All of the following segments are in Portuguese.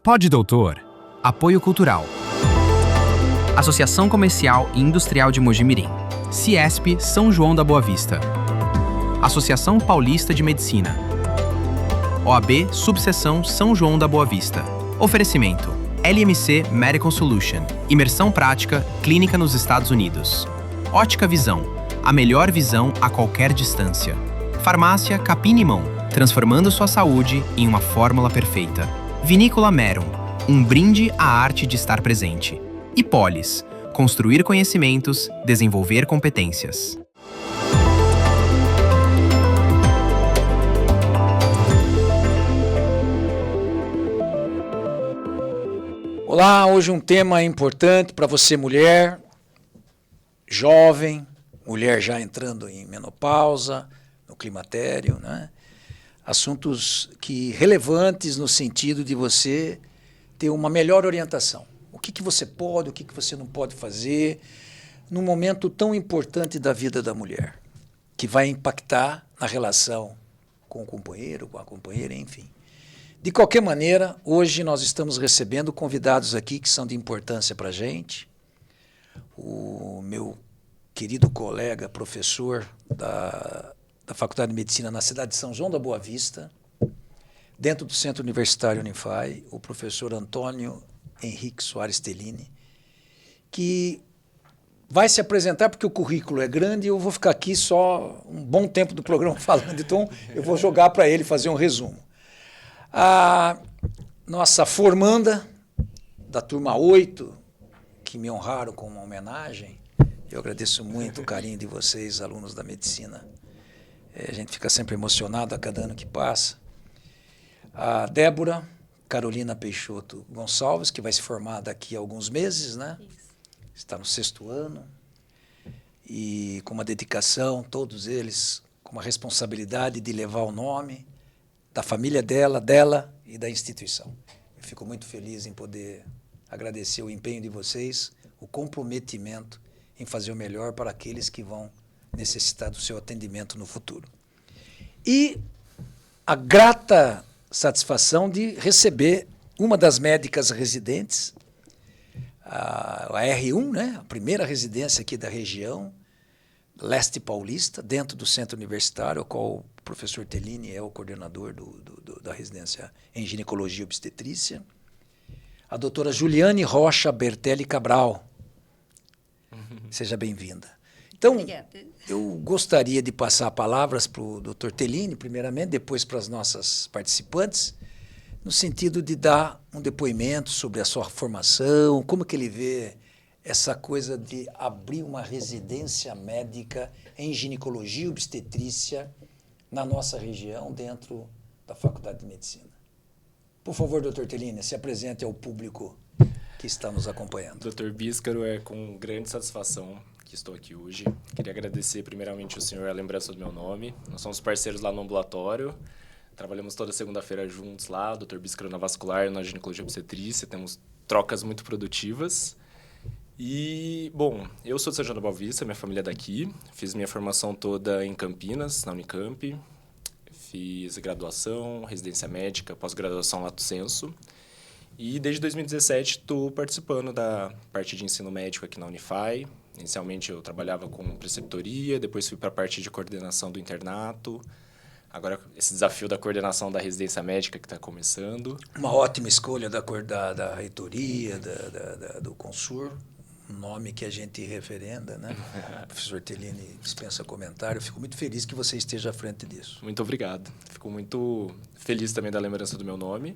Pode Doutor. Apoio Cultural. Associação Comercial e Industrial de Mojimirim. Ciesp São João da Boa Vista. Associação Paulista de Medicina. OAB Subseção São João da Boa Vista. Oferecimento: LMC Medical Solution. Imersão prática, clínica nos Estados Unidos. Ótica Visão. A melhor visão a qualquer distância. Farmácia Capim Limão. Transformando sua saúde em uma fórmula perfeita. Vinícola Merum. Um brinde à arte de estar presente. E Polis. Construir conhecimentos, desenvolver competências. Olá, hoje um tema importante para você, mulher, jovem, mulher já entrando em menopausa, no climatério, né? Assuntos relevantes no sentido de você ter uma melhor orientação. O que você pode, o que você não pode fazer num momento tão importante da vida da mulher, que vai impactar na relação com o companheiro, com a companheira, enfim. De qualquer maneira, hoje nós estamos recebendo convidados aqui que são de importância para a gente. O meu querido colega, professor da Faculdade de Medicina na cidade de São João da Boa Vista, dentro do Centro Universitário Unify, o professor Antônio Henrique Soares Tellini, que vai se apresentar porque o currículo é grande e eu vou ficar aqui só um bom tempo do programa falando, então eu vou jogar para ele fazer um resumo. A nossa formanda da turma 8, que me honraram com uma homenagem, eu agradeço muito o carinho de vocês, alunos da medicina. A gente fica sempre emocionado a cada ano que passa. A Débora Carolina Peixoto Gonçalves, que vai se formar daqui a alguns meses, né? Isso. Está no 6º ano. E com uma dedicação, todos eles com uma responsabilidade de levar o nome da família dela e da instituição. Eu fico muito feliz em poder agradecer o empenho de vocês, o comprometimento em fazer o melhor para aqueles que vão necessitar do seu atendimento no futuro. E a grata satisfação de receber uma das médicas residentes, a R1, né? A primeira residência aqui da região, leste paulista, dentro do centro universitário, ao qual o professor Tellini é o coordenador da residência em ginecologia e obstetrícia, a doutora Juliane Rocha Bertelli Cabral. Seja bem-vinda. Então, eu gostaria de passar palavras para o Dr. Tellini, primeiramente, depois para as nossas participantes, no sentido de dar um depoimento sobre a sua formação, como que ele vê essa coisa de abrir uma residência médica em ginecologia e obstetrícia na nossa região, dentro da Faculdade de Medicina. Por favor, Dr. Tellini, se apresente ao público que está nos acompanhando. Dr. Bíscaro, é com grande satisfação que estou aqui hoje. Queria agradecer primeiramente ao senhor a lembrança do meu nome. Nós somos parceiros lá no ambulatório, trabalhamos toda segunda-feira juntos lá, Dr. Bíscaro na vascular, na ginecologia obstetrícia, temos trocas muito produtivas. E, bom, eu sou de São João da Boa Vista, minha família é daqui, fiz minha formação toda em Campinas, na Unicamp, fiz graduação, residência médica, pós-graduação lato sensu. E desde 2017 estou participando da parte de ensino médico aqui na Unify. Inicialmente eu trabalhava com preceptoria, depois fui para a parte de coordenação do internato. Agora esse desafio da coordenação da residência médica que está começando. Uma ótima escolha da reitoria, do Consur, um nome que a gente referenda, né? O professor Tellini dispensa comentário. Eu fico muito feliz que você esteja à frente disso. Muito obrigado. Fico muito feliz também da lembrança do meu nome.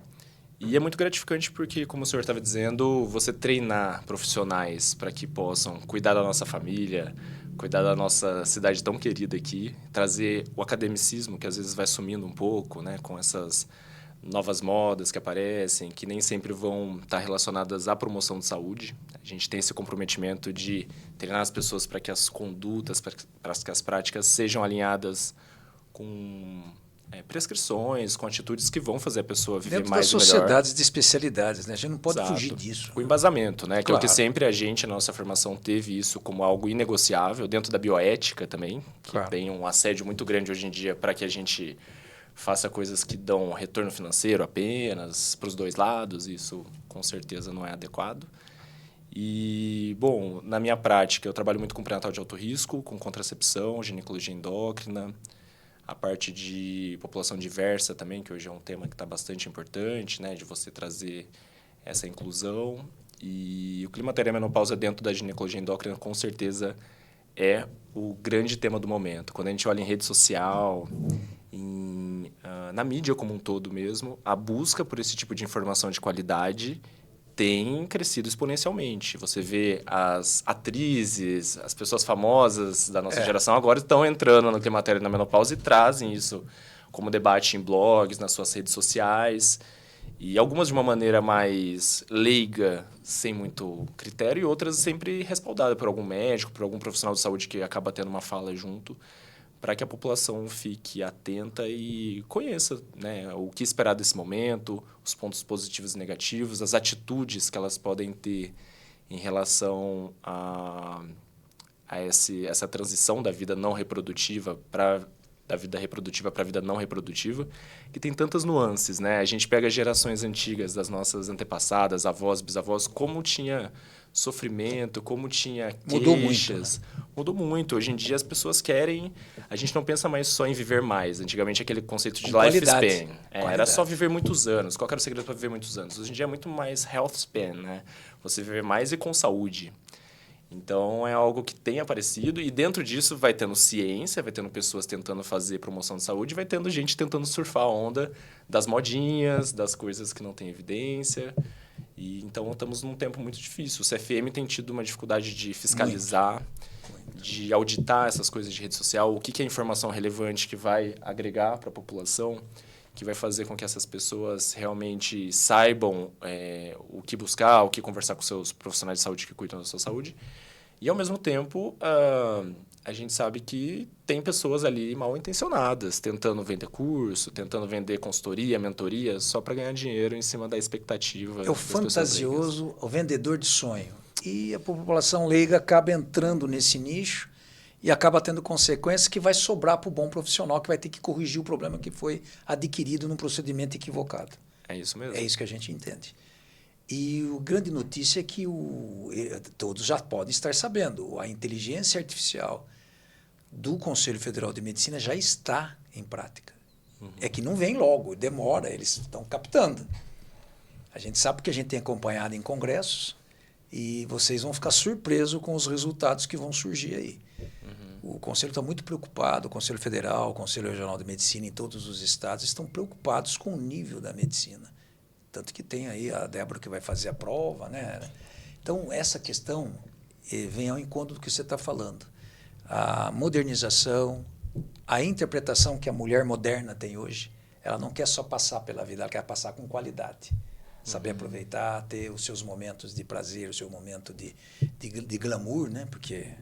E é muito gratificante porque, como o senhor estava dizendo, você treinar profissionais para que possam cuidar da nossa família, cuidar da nossa cidade tão querida aqui, trazer o academicismo, que às vezes vai sumindo um pouco, né, com essas novas modas que aparecem, que nem sempre vão estar relacionadas à promoção de saúde. A gente tem esse comprometimento de treinar as pessoas para que as condutas, para que as práticas sejam alinhadas com prescrições, com atitudes que vão fazer a pessoa viver dentro mais e das melhor. sociedades de especialidades, né? A gente não pode Exato. fugir disso. O embasamento, né? Que é o que Claro. sempre a nossa formação teve isso como algo inegociável, dentro da bioética também, que Claro. tem um assédio muito grande hoje em dia para que a gente faça coisas que dão retorno financeiro apenas para os dois lados. Isso, com certeza, não é adequado. E, bom, na minha prática, eu trabalho muito com pré-natal de alto risco, com contracepção, ginecologia endócrina, a parte de população diversa também, que hoje é um tema que está bastante importante, né, de você trazer essa inclusão. E o climatério e a menopausa dentro da ginecologia endócrina, com certeza, é o grande tema do momento. Quando a gente olha em rede social, na mídia como um todo mesmo, a busca por esse tipo de informação de qualidade tem crescido exponencialmente. Você vê as atrizes, as pessoas famosas da nossa geração agora estão entrando no climatério e na menopausa e trazem isso como debate em blogs, nas suas redes sociais. E algumas de uma maneira mais leiga, sem muito critério, e outras sempre respaldada por algum médico, por algum profissional de saúde que acaba tendo uma fala junto, para que a população fique atenta e conheça, né, o que esperar desse momento, os pontos positivos e negativos, as atitudes que elas podem ter em relação a essa transição da vida não reprodutiva da vida reprodutiva para a vida não reprodutiva, que tem tantas nuances, né? A gente pega gerações antigas das nossas antepassadas, avós, bisavós, como tinha sofrimento, como tinha queixas. Mudou muito, né? Mudou muito. Hoje em dia as pessoas querem... A gente não pensa mais só em viver mais. Antigamente aquele conceito de lifespan. Era só viver muitos anos. Qual era o segredo para viver muitos anos? Hoje em dia é muito mais health span, né? Você viver mais e com saúde. Então, é algo que tem aparecido e dentro disso vai tendo ciência, vai tendo pessoas tentando fazer promoção de saúde, vai tendo gente tentando surfar a onda das modinhas, das coisas que não têm evidência. E, então, estamos num tempo muito difícil. O CFM tem tido uma dificuldade de fiscalizar, de auditar essas coisas de rede social, o que é informação relevante que vai agregar para a população, que vai fazer com que essas pessoas realmente saibam o que buscar, o que conversar com seus profissionais de saúde que cuidam da sua saúde. E, ao mesmo tempo, a gente sabe que tem pessoas ali mal intencionadas, tentando vender curso, tentando vender consultoria, mentoria, só para ganhar dinheiro em cima da expectativa. É o fantasioso, o vendedor de sonho. E a população leiga acaba entrando nesse nicho e acaba tendo consequências que vai sobrar para o bom profissional, que vai ter que corrigir o problema que foi adquirido num procedimento equivocado. É isso mesmo. É isso que a gente entende. E a grande notícia é que todos já podem estar sabendo, a inteligência artificial do Conselho Federal de Medicina já está em prática. É que não vem logo, demora, eles estão captando. A gente sabe que a gente tem acompanhado em congressos e vocês vão ficar surpresos com os resultados que vão surgir aí. O Conselho está muito preocupado, o Conselho Federal, o Conselho Regional de Medicina em todos os estados estão preocupados com o nível da medicina. Tanto que tem aí a Débora que vai fazer a prova, né? Então, essa questão vem ao encontro do que você está falando. A modernização, a interpretação que a mulher moderna tem hoje, ela não quer só passar pela vida, ela quer passar com qualidade. Saber aproveitar, ter os seus momentos de prazer, o seu momento de glamour, né? Porque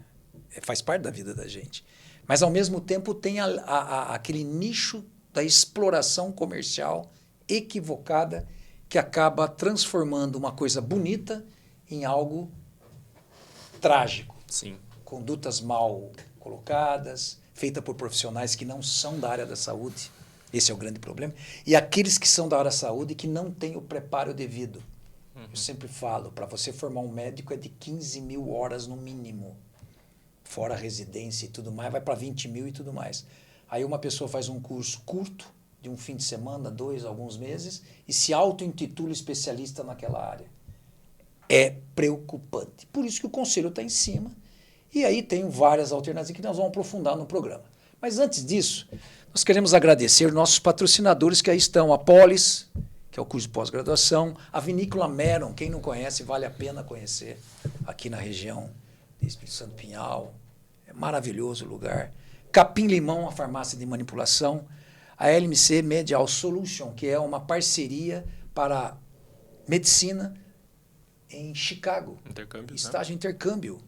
faz parte da vida da gente. Mas, ao mesmo tempo, tem aquele nicho da exploração comercial equivocada que acaba transformando uma coisa bonita em algo trágico. Sim. Condutas mal colocadas, feitas por profissionais que não são da área da saúde. Esse é o grande problema. E aqueles que são da área da saúde que não têm o preparo devido. Eu sempre falo, para você formar um médico é de 15 mil horas no mínimo. Fora a residência e tudo mais, vai para 20 mil e tudo mais. Aí uma pessoa faz um curso curto, de um fim de semana, 2, alguns meses, e se auto-intitula especialista naquela área. É preocupante. Por isso que o Conselho está em cima, e aí tem várias alternativas que nós vamos aprofundar no programa. Mas antes disso, nós queremos agradecer nossos patrocinadores que aí estão, a Polis, que é o curso de pós-graduação, a Vinícola Meron, quem não conhece, vale a pena conhecer, aqui na região de Espírito Santo Pinhal, é maravilhoso o lugar. Capim Limão, a farmácia de manipulação, a LMC Medial Solution, que é uma parceria para medicina em Chicago. Intercâmbio, estágio intercâmbio.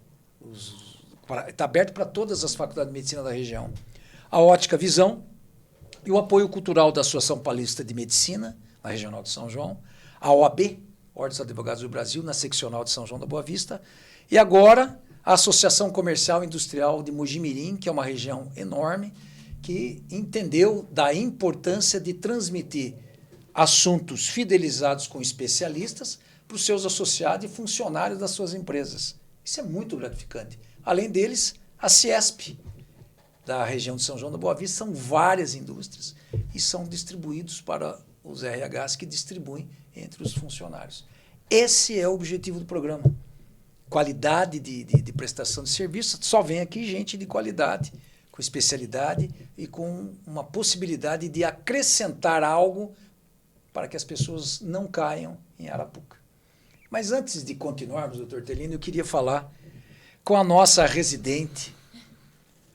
Está aberto para todas as faculdades de medicina da região. A Ótica Visão e o apoio cultural da Associação Paulista de Medicina, na Regional de São João, a OAB, Ordem dos Advogados do Brasil, na Seccional de São João da Boa Vista, e agora a Associação Comercial e Industrial de Mojimirim, que é uma região enorme, que entendeu da importância de transmitir assuntos fidelizados com especialistas para os seus associados e funcionários das suas empresas. Isso é muito gratificante. Além deles, a Ciesp, da região de São João da Boa Vista, são várias indústrias e são distribuídos para os RHs que distribuem entre os funcionários. Esse é o objetivo do programa. Qualidade de prestação de serviço. Só vem aqui gente de qualidade, com especialidade e com uma possibilidade de acrescentar algo para que as pessoas não caiam em Arapuca. Mas antes de continuarmos, doutor Tellini, eu queria falar com a nossa residente.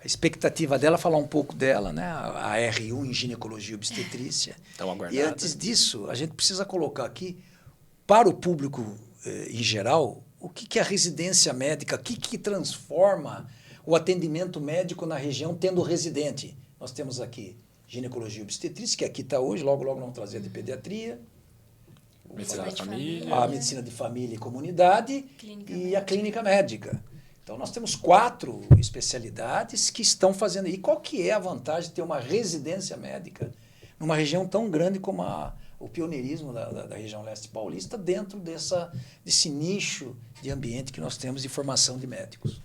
A expectativa dela é falar um pouco dela, né? A R1 em ginecologia e obstetrícia. Então, aguardada. E antes disso, a gente precisa colocar aqui, para o público em geral, o que é a residência médica, o que transforma o atendimento médico na região tendo residente. Nós temos aqui ginecologia e obstetrícia, que aqui está hoje, logo vamos trazer de pediatria. Medicina da família. A medicina de família e comunidade e a clínica médica. Então, nós temos 4 especialidades que estão fazendo. E qual que é a vantagem de ter uma residência médica numa região tão grande como o pioneirismo da região leste paulista, dentro desse nicho de ambiente que nós temos de formação de médicos?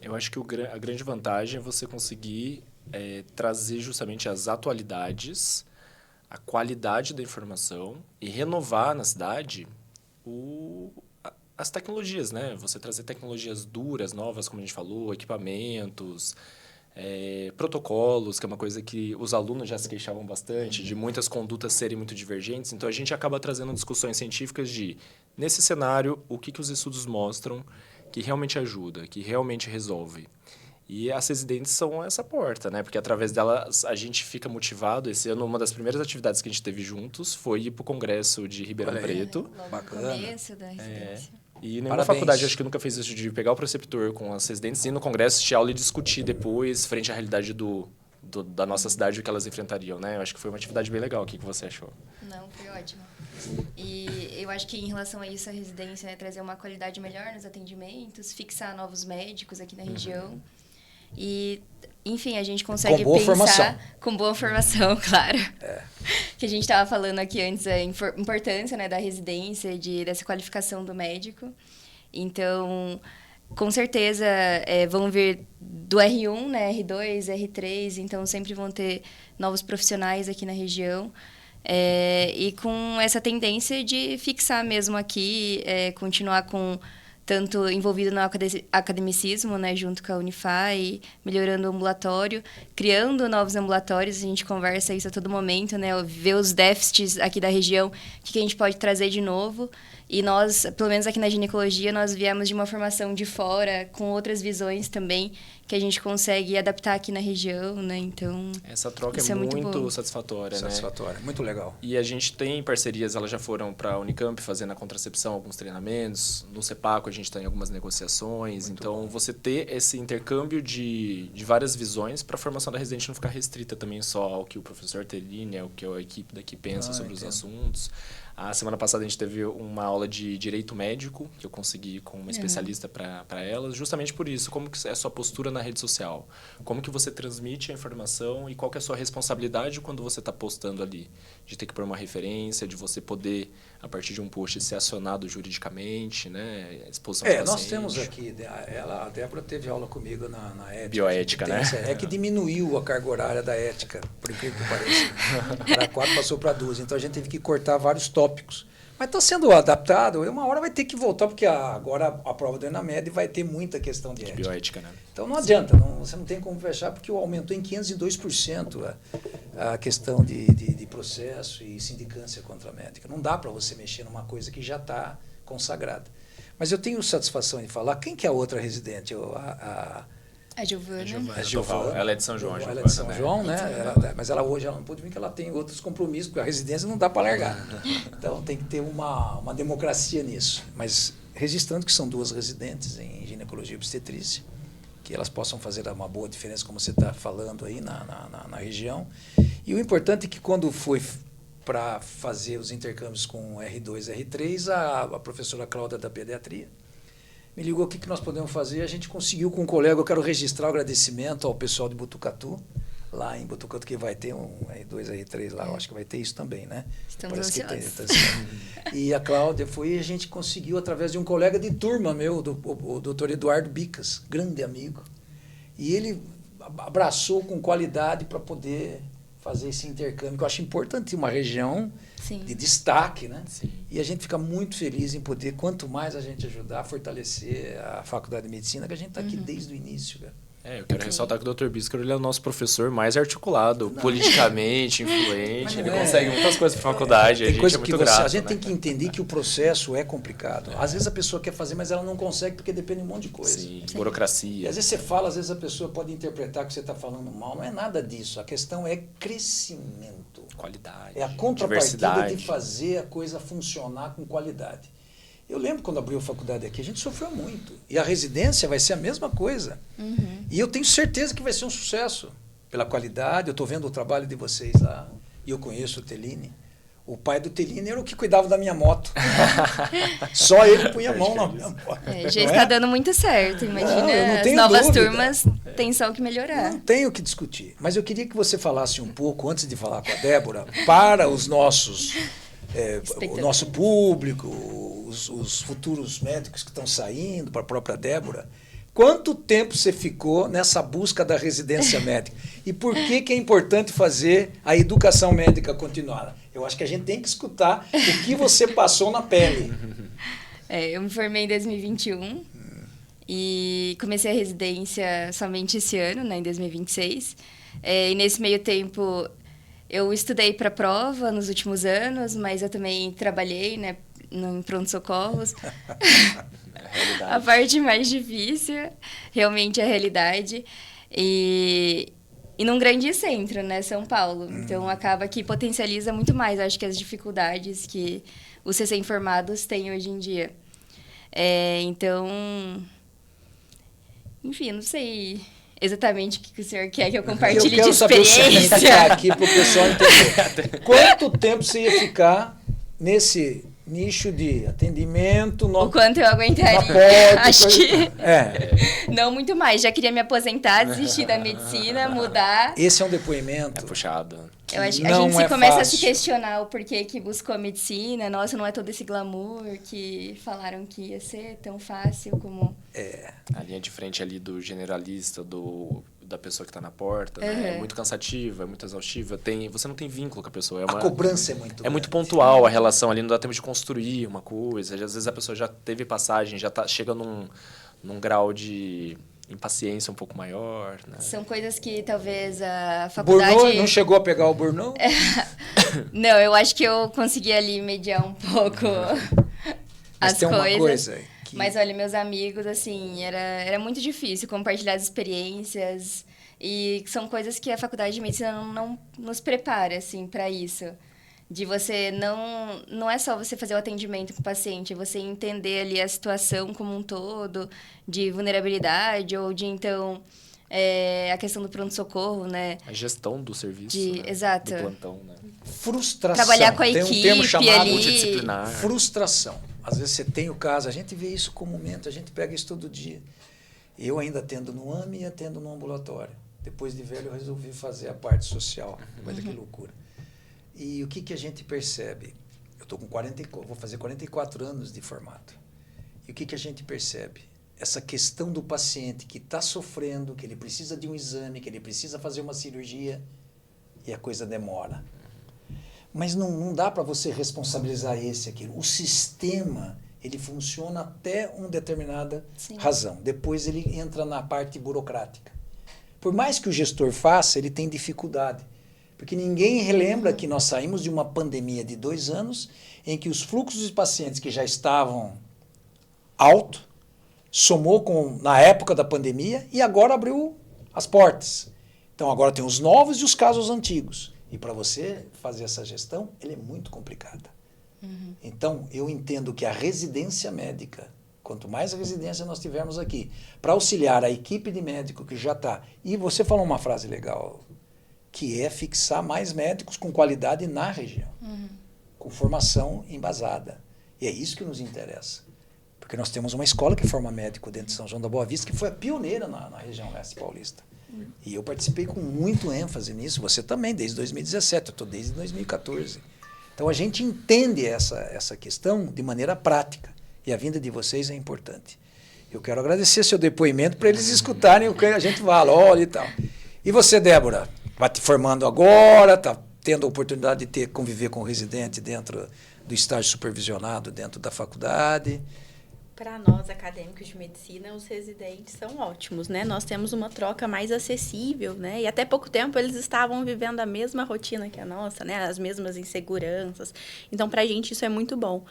Eu acho que a grande vantagem é você conseguir trazer justamente as atualidades, a qualidade da informação e renovar na cidade as tecnologias, né? Você trazer tecnologias duras, novas, como a gente falou, equipamentos, protocolos, que é uma coisa que os alunos já se queixavam bastante, de muitas condutas serem muito divergentes. Então, a gente acaba trazendo discussões científicas de, nesse cenário, o que os estudos mostram que realmente ajuda, que realmente resolve. E as residentes são essa porta, né? Porque através delas a gente fica motivado. Esse ano, uma das primeiras atividades que a gente teve juntos foi ir para o Congresso de Ribeirão Preto. Bacana. No começo da residência. E nenhuma faculdade, acho que nunca fez isso, de pegar o preceptor com as residentes e ir no Congresso, assistir aula e discutir depois, frente à realidade da nossa cidade, o que elas enfrentariam, né? Eu acho que foi uma atividade bem legal. O que você achou? Não, foi ótimo. E eu acho que em relação a isso, a residência é trazer uma qualidade melhor nos atendimentos, fixar novos médicos aqui na região. E, enfim, a gente consegue com boa formação, claro. Que a gente estava falando aqui antes, a importância, né, da residência, dessa qualificação do médico. Então, com certeza, vão vir do R1, né, R2, R3, então sempre vão ter novos profissionais aqui na região. E com essa tendência de fixar mesmo aqui, continuar com tanto envolvido no academicismo, né, junto com a Unify, melhorando o ambulatório, criando novos ambulatórios. A gente conversa isso a todo momento, né, ver os déficits aqui da região, o que a gente pode trazer de novo. E nós, pelo menos aqui na ginecologia, nós viemos de uma formação de fora, com outras visões também, que a gente consegue adaptar aqui na região, né? Então, essa troca é muito satisfatória, né? Satisfatória, muito legal. E a gente tem parcerias, elas já foram para a Unicamp fazendo a contracepção, alguns treinamentos. No CEPACO a gente está em algumas negociações. Muito então, bom. Você ter esse intercâmbio de várias visões para a formação da residente não ficar restrita também só ao que o professor Tellini, ao que a equipe daqui pensa sobre os assuntos. A semana passada a gente teve uma aula de direito médico, que eu consegui com uma especialista para elas, justamente por isso. Como que é a sua postura na rede social? Como que você transmite a informação e qual que é a sua responsabilidade quando você está postando ali? De ter que pôr uma referência, de você poder, a partir de um post, ser acionado juridicamente, né? Exposição do nós temos aqui, a Débora teve aula comigo na ética. Bioética, né? Que diminuiu a carga horária da ética, por incrível que pareça. Era 4, passou para 12. Então, a gente teve que cortar vários tópicos. Mas está sendo adaptado, uma hora vai ter que voltar, porque agora a prova do ENAMED vai ter muita questão de ética. Bioética, né? Então não adianta, você não tem como fechar, porque aumentou em 502% a questão de processo e sindicância contra a médica. Não dá para você mexer numa coisa que já está consagrada. Mas eu tenho satisfação de falar, quem que é a outra residente? A Giovana. A Giovana. Ela é de São João. Ela é de São João, né? Mas hoje ela não pôde vir, porque ela tem outros compromissos, porque a residência não dá para largar. Então tem que ter uma democracia nisso. Mas registrando que são 2 residentes em ginecologia e obstetrícia, que elas possam fazer uma boa diferença, como você está falando aí na região. E o importante é que quando foi para fazer os intercâmbios com R2 e R3, a professora Cláudia da pediatria me ligou o que nós podemos fazer. A gente conseguiu com um colega, eu quero registrar o agradecimento ao pessoal de Botucatu, lá em Botucatu, que vai ter um R2, R3 lá, eu acho que vai ter isso também, né? Estamos Parece ansiosos. que tem. E a Cláudia foi, e a gente conseguiu, através de um colega de turma meu, o doutor Eduardo Bicas, grande amigo. E ele abraçou com qualidade para poder fazer esse intercâmbio, que eu acho importante, uma região Sim. de destaque, né? Sim. E a gente fica muito feliz em poder, quanto mais a gente ajudar a fortalecer a Faculdade de Medicina, que a gente está aqui desde o início, cara. Eu quero ressaltar que o Dr. Bíscaro, ele é o nosso professor mais articulado, politicamente influente, ele consegue muitas coisas para a faculdade, a Tem gente coisa é que muito grato. a gente né? tem que entender que o processo é complicado. Às vezes a pessoa quer fazer, mas ela não consegue porque depende de um monte de coisa. Sim, E burocracia. às vezes você fala, às vezes a pessoa pode interpretar que você está falando mal. Não é nada disso. A questão é crescimento. Qualidade, É a contrapartida diversidade. de fazer a coisa funcionar com qualidade. Eu lembro quando abriu a faculdade aqui, a gente sofreu muito. E a residência vai ser a mesma coisa. E eu tenho certeza que vai ser um sucesso. Pela qualidade, eu estou vendo o trabalho de vocês lá. E eu conheço o Tellini. O pai do Tellini era o que cuidava da minha moto. Só ele punha a mão na minha moto. Já Não está é? dando muito certo. Imagina, Não, eu não as tenho novas dúvida. turmas têm só o que melhorar. Não tenho o que discutir. Mas eu queria que você falasse um pouco, antes de falar com a Débora, para os nossos... o nosso público, os futuros médicos que estão saindo, para a própria Débora, quanto tempo você ficou nessa busca da residência médica? E por que é importante fazer a educação médica continuada? Eu acho que a gente tem que escutar o que você passou na pele. Eu me formei em 2021 e comecei a residência somente esse ano, né, em 2026. E nesse meio tempo... Eu estudei para a prova nos últimos anos, mas eu também trabalhei, né, em pronto-socorros. A parte mais difícil, realmente, é a realidade. E num grande centro, né, São Paulo. Então, acaba que potencializa muito mais, acho que as dificuldades que os recém-formados têm hoje em dia. Então, enfim, não sei... exatamente o que o senhor quer que eu compartilhe de experiência. Saber aqui para o pessoal entender. Quanto tempo você ia ficar nesse nicho de atendimento? O quanto eu aguentaria? Porta, acho que não muito mais. Já queria me aposentar, desistir da medicina, mudar. Esse é um depoimento. É puxado. Eu acho que a não gente começa fácil. a se questionar o porquê que buscou a medicina. Nossa, não é todo esse glamour que falaram que ia ser tão fácil como... A linha de frente ali do generalista, da pessoa que está na porta, né? É muito cansativa, é muito exaustiva. Você não tem vínculo com a pessoa. A cobrança é muito grande. muito pontual a relação ali, não dá tempo de construir uma coisa. Às vezes a pessoa já teve passagem, já chega num grau de impaciência um pouco maior, né? São coisas que talvez a faculdade... Burnout, não chegou a pegar o burnout? Não, eu acho que eu consegui ali mediar um pouco Mas as tem uma coisas. coisa que... Mas olha, meus amigos, assim, era muito difícil compartilhar as experiências e são coisas que a faculdade de medicina não nos prepara, assim, para isso. De você não é só você fazer o atendimento com o paciente, é você entender ali a situação como um todo, de vulnerabilidade ou de, então, a questão do pronto-socorro, né? A gestão do serviço, né? Exato. Do plantão, né? Frustração. Trabalhar com a tem equipe um termo chamado ali. Multidisciplinar. Frustração. Às vezes você tem o caso, a gente vê isso comumente, a gente pega isso todo dia. Eu ainda atendo no AME e atendo no ambulatório. Depois de velho eu resolvi fazer a parte social. Olha que loucura. E o que a gente percebe? Eu estou com vou fazer 44 anos de formato. E o que a gente percebe? Essa questão do paciente que está sofrendo, que ele precisa de um exame, que ele precisa fazer uma cirurgia, e a coisa demora. Mas não dá para você responsabilizar esse aqui. O sistema, ele funciona até uma determinada razão. Depois ele entra na parte burocrática. Por mais que o gestor faça, ele tem dificuldade. Porque ninguém relembra que nós saímos de uma pandemia de 2 anos em que os fluxos de pacientes que já estavam alto somou na época da pandemia e agora abriu as portas. Então agora tem os novos e os casos antigos. E para você fazer essa gestão, ela é muito complicada. Então eu entendo que a residência médica, quanto mais residência nós tivermos aqui, para auxiliar a equipe de médico que já está... E você falou uma frase legal, que é fixar mais médicos com qualidade na região, com formação embasada. E é isso que nos interessa. Porque nós temos uma escola que forma médico dentro de São João da Boa Vista, que foi a pioneira na região leste paulista. E eu participei com muito ênfase nisso. Você também, desde 2017, eu estou desde 2014. Então, a gente entende essa questão de maneira prática. E a vinda de vocês é importante. Eu quero agradecer seu depoimento para eles escutarem o que a gente fala, olha e tal. E você, Débora, vai te formando agora, está tendo a oportunidade de conviver com o residente dentro do estágio supervisionado, dentro da faculdade. Para nós, acadêmicos de medicina, os residentes são ótimos, né? Nós temos uma troca mais acessível, né? E até pouco tempo eles estavam vivendo a mesma rotina que a nossa, né? As mesmas inseguranças. Então, para a gente isso é muito bom.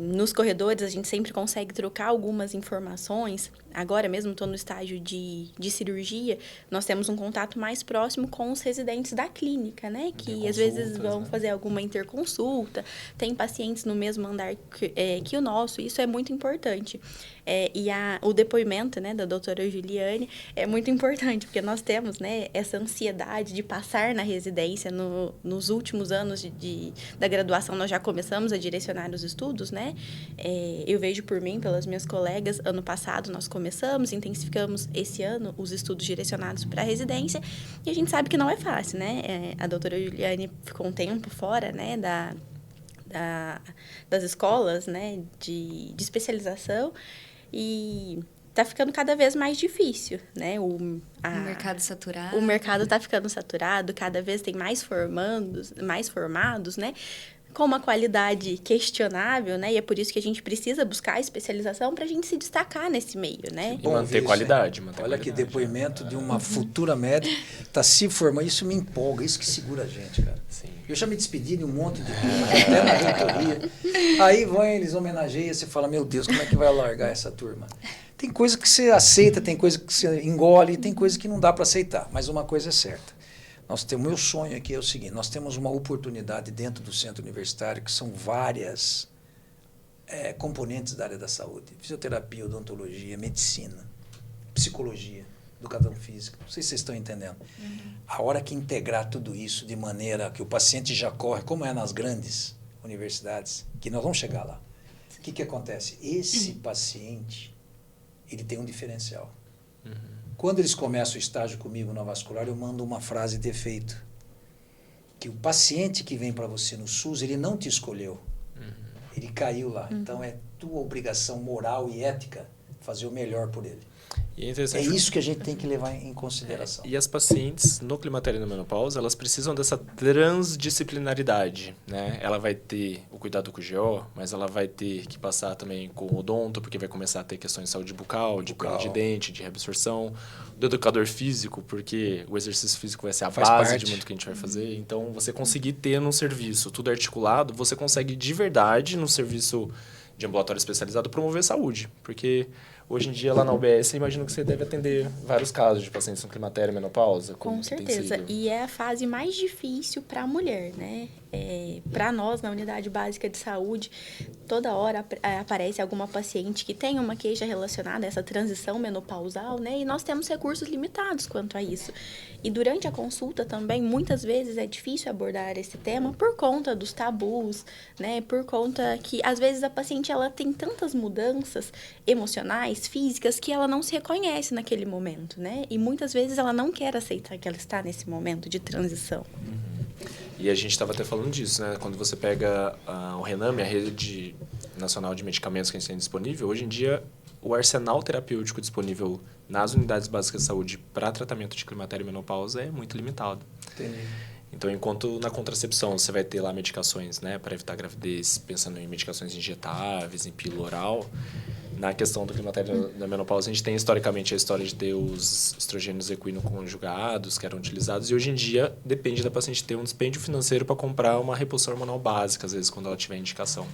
Nos corredores, a gente sempre consegue trocar algumas informações. Agora mesmo estou no estágio de cirurgia, nós temos um contato mais próximo com os residentes da clínica, né? Que às vezes vão fazer alguma interconsulta, tem pacientes no mesmo andar que o nosso, isso é muito importante. O depoimento, né, da doutora Juliane é muito importante, porque nós temos, né, essa ansiedade de passar na residência. Nos últimos anos da graduação, nós já começamos a direcionar os estudos, né? Eu vejo por mim, pelas minhas colegas, ano passado nós começamos, intensificamos esse ano os estudos direcionados para a residência, e a gente sabe que não é fácil, né? A doutora Juliane ficou um tempo fora, né, das escolas, né, de especialização, e está ficando cada vez mais difícil, né? O mercado saturado. O mercado está ficando saturado, cada vez tem mais formados, né? Com uma qualidade questionável, né? E é por isso que a gente precisa buscar a especialização para a gente se destacar nesse meio, né? Manter qualidade. Olha que depoimento de uma futura médica está se formando. Isso me empolga, isso que segura a gente, cara. Sim. Eu já me despedi de um monte de turma, até na reitoria. Aí eles homenageiam, você fala, meu Deus, como é que vai largar essa turma? Tem coisa que você aceita, tem coisa que você engole, tem coisa que não dá para aceitar. Mas uma coisa é certa. Meu sonho aqui é o seguinte, nós temos uma oportunidade dentro do centro universitário, que são várias componentes da área da saúde. Fisioterapia, odontologia, medicina, psicologia, educação física. Não sei se vocês estão entendendo. A hora que integrar tudo isso de maneira que o paciente já corre, como é nas grandes universidades, que nós vamos chegar lá. O que acontece? Esse paciente, ele tem um diferencial. Quando eles começam o estágio comigo na vascular, eu mando uma frase de efeito. Que o paciente que vem para você no SUS, ele não te escolheu. Ele caiu lá. Então, é tua obrigação moral e ética fazer o melhor por ele. E é isso que a gente tem que levar em consideração. E as pacientes no climatério e na menopausa, elas precisam dessa transdisciplinaridade, né? Ela vai ter o cuidado com o GO, mas ela vai ter que passar também com o odonto, porque vai começar a ter questões de saúde bucal, de pele de dente, de reabsorção, do educador físico, porque o exercício físico vai ser a base de muito que a gente vai fazer. Então, você conseguir ter num serviço tudo articulado, você consegue de verdade, num serviço de ambulatório especializado, promover saúde, porque hoje em dia, lá na UBS, eu imagino que você deve atender vários casos de pacientes com climatério e menopausa. Com certeza. E é a fase mais difícil para a mulher, né? Para nós, na unidade básica de saúde, toda hora aparece alguma paciente que tem uma queixa relacionada a essa transição menopausal, né? E nós temos recursos limitados quanto a isso. E durante a consulta também, muitas vezes é difícil abordar esse tema por conta dos tabus, né? Por conta que, às vezes, a paciente ela tem tantas mudanças emocionais, físicas, que ela não se reconhece naquele momento, né? E muitas vezes ela não quer aceitar que ela está nesse momento de transição. E a gente estava até falando disso, né? Quando você pega o Rename, a rede nacional de medicamentos que a gente tem disponível, hoje em dia o arsenal terapêutico disponível nas unidades básicas de saúde para tratamento de climatério e menopausa é muito limitado. Entendi. Então, enquanto na contracepção você vai ter lá medicações, né, para evitar gravidez, pensando em medicações injetáveis, em pílula oral, na questão do climatério da menopausa, a gente tem historicamente a história de ter os estrogênios equino-conjugados que eram utilizados, e hoje em dia depende da paciente ter um dispêndio financeiro para comprar uma reposição hormonal básica, às vezes, quando ela tiver indicação.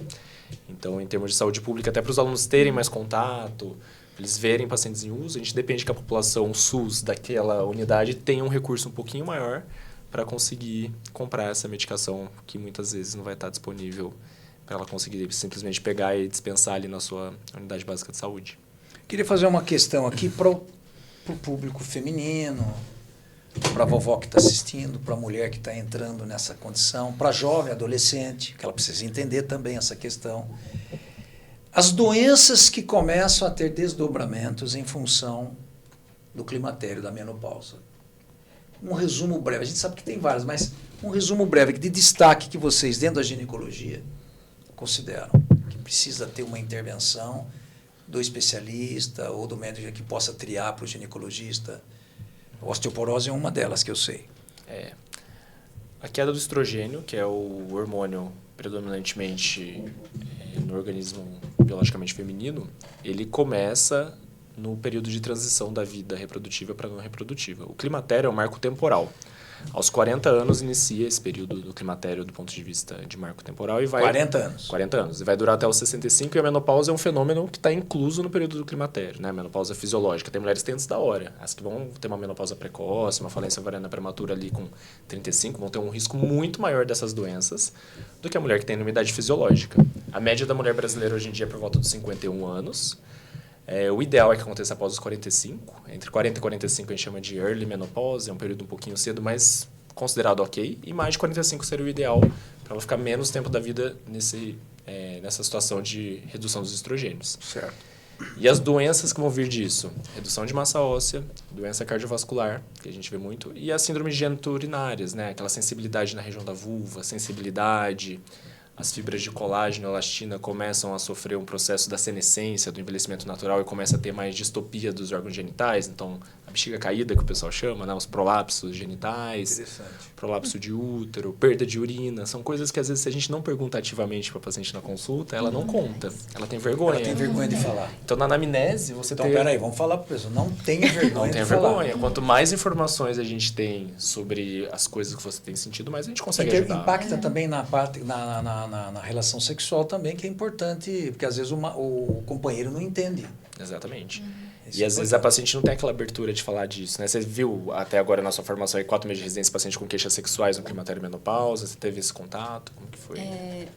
Então, em termos de saúde pública, até para os alunos terem mais contato, eles verem pacientes em uso, a gente depende que a população SUS daquela unidade tenha um recurso um pouquinho maior para conseguir comprar essa medicação que muitas vezes não vai estar disponível para ela conseguir simplesmente pegar e dispensar ali na sua unidade básica de saúde. Queria fazer uma questão aqui para o público feminino, para a vovó que está assistindo, para a mulher que está entrando nessa condição, para a jovem, adolescente, que ela precisa entender também essa questão. As doenças que começam a ter desdobramentos em função do climatério, da menopausa. Um resumo breve, a gente sabe que tem várias, mas um resumo breve de destaque que vocês, dentro da ginecologia, consideram que precisa ter uma intervenção do especialista ou do médico que possa triar para o ginecologista. A osteoporose é uma delas que eu sei. A queda do estrogênio, que é o hormônio predominantemente no organismo biologicamente feminino, ele começa no período de transição da vida reprodutiva para não reprodutiva. O climatério é um marco temporal. Aos 40 anos inicia esse período do climatério do ponto de vista de marco temporal e vai... 40 anos. 40 anos. E vai durar até os 65 e a menopausa é um fenômeno que está incluso no período do climatério, né? A menopausa fisiológica. Tem mulheres que têm antes da hora. As que vão ter uma menopausa precoce, uma falência ovariana prematura ali com 35, vão ter um risco muito maior dessas doenças do que a mulher que tem numa idade fisiológica. A média da mulher brasileira hoje em dia é por volta dos 51 anos. O ideal é que aconteça após os 45. Entre 40 e 45 a gente chama de early menopause, é um período um pouquinho cedo, mas considerado ok. E mais de 45 seria o ideal para ela ficar menos tempo da vida nessa situação de redução dos estrogênios. Certo. E as doenças que vão vir disso? Redução de massa óssea, doença cardiovascular, que a gente vê muito, e as síndromes geniturinárias, né? Aquela sensibilidade na região da vulva, sensibilidade... As fibras de colágeno e elastina começam a sofrer um processo da senescência, do envelhecimento natural, e começa a ter mais distopia dos órgãos genitais. Então, a bexiga caída, que o pessoal chama, né? Os prolapsos genitais, prolapso de útero, perda de urina. São coisas que, às vezes, se a gente não pergunta ativamente para a paciente na consulta, ela não conta. Ela tem vergonha. Ela tem vergonha de falar. Então, na anamnese, você tem... Então, peraí, vamos falar para a pessoa. Não tenha vergonha Não tenha de falar. vergonha. Quanto mais informações a gente tem sobre as coisas que você tem sentido, mais a gente consegue ajudar. Impacta também na parte... na relação sexual também, que é importante, porque às vezes o companheiro não entende. Exatamente. Isso E é às vezes a paciente não tem aquela abertura de falar disso, né? Você viu até agora na sua formação aí 4 meses de residência paciente com queixas sexuais no climatério e menopausa, você teve esse contato? Como que foi?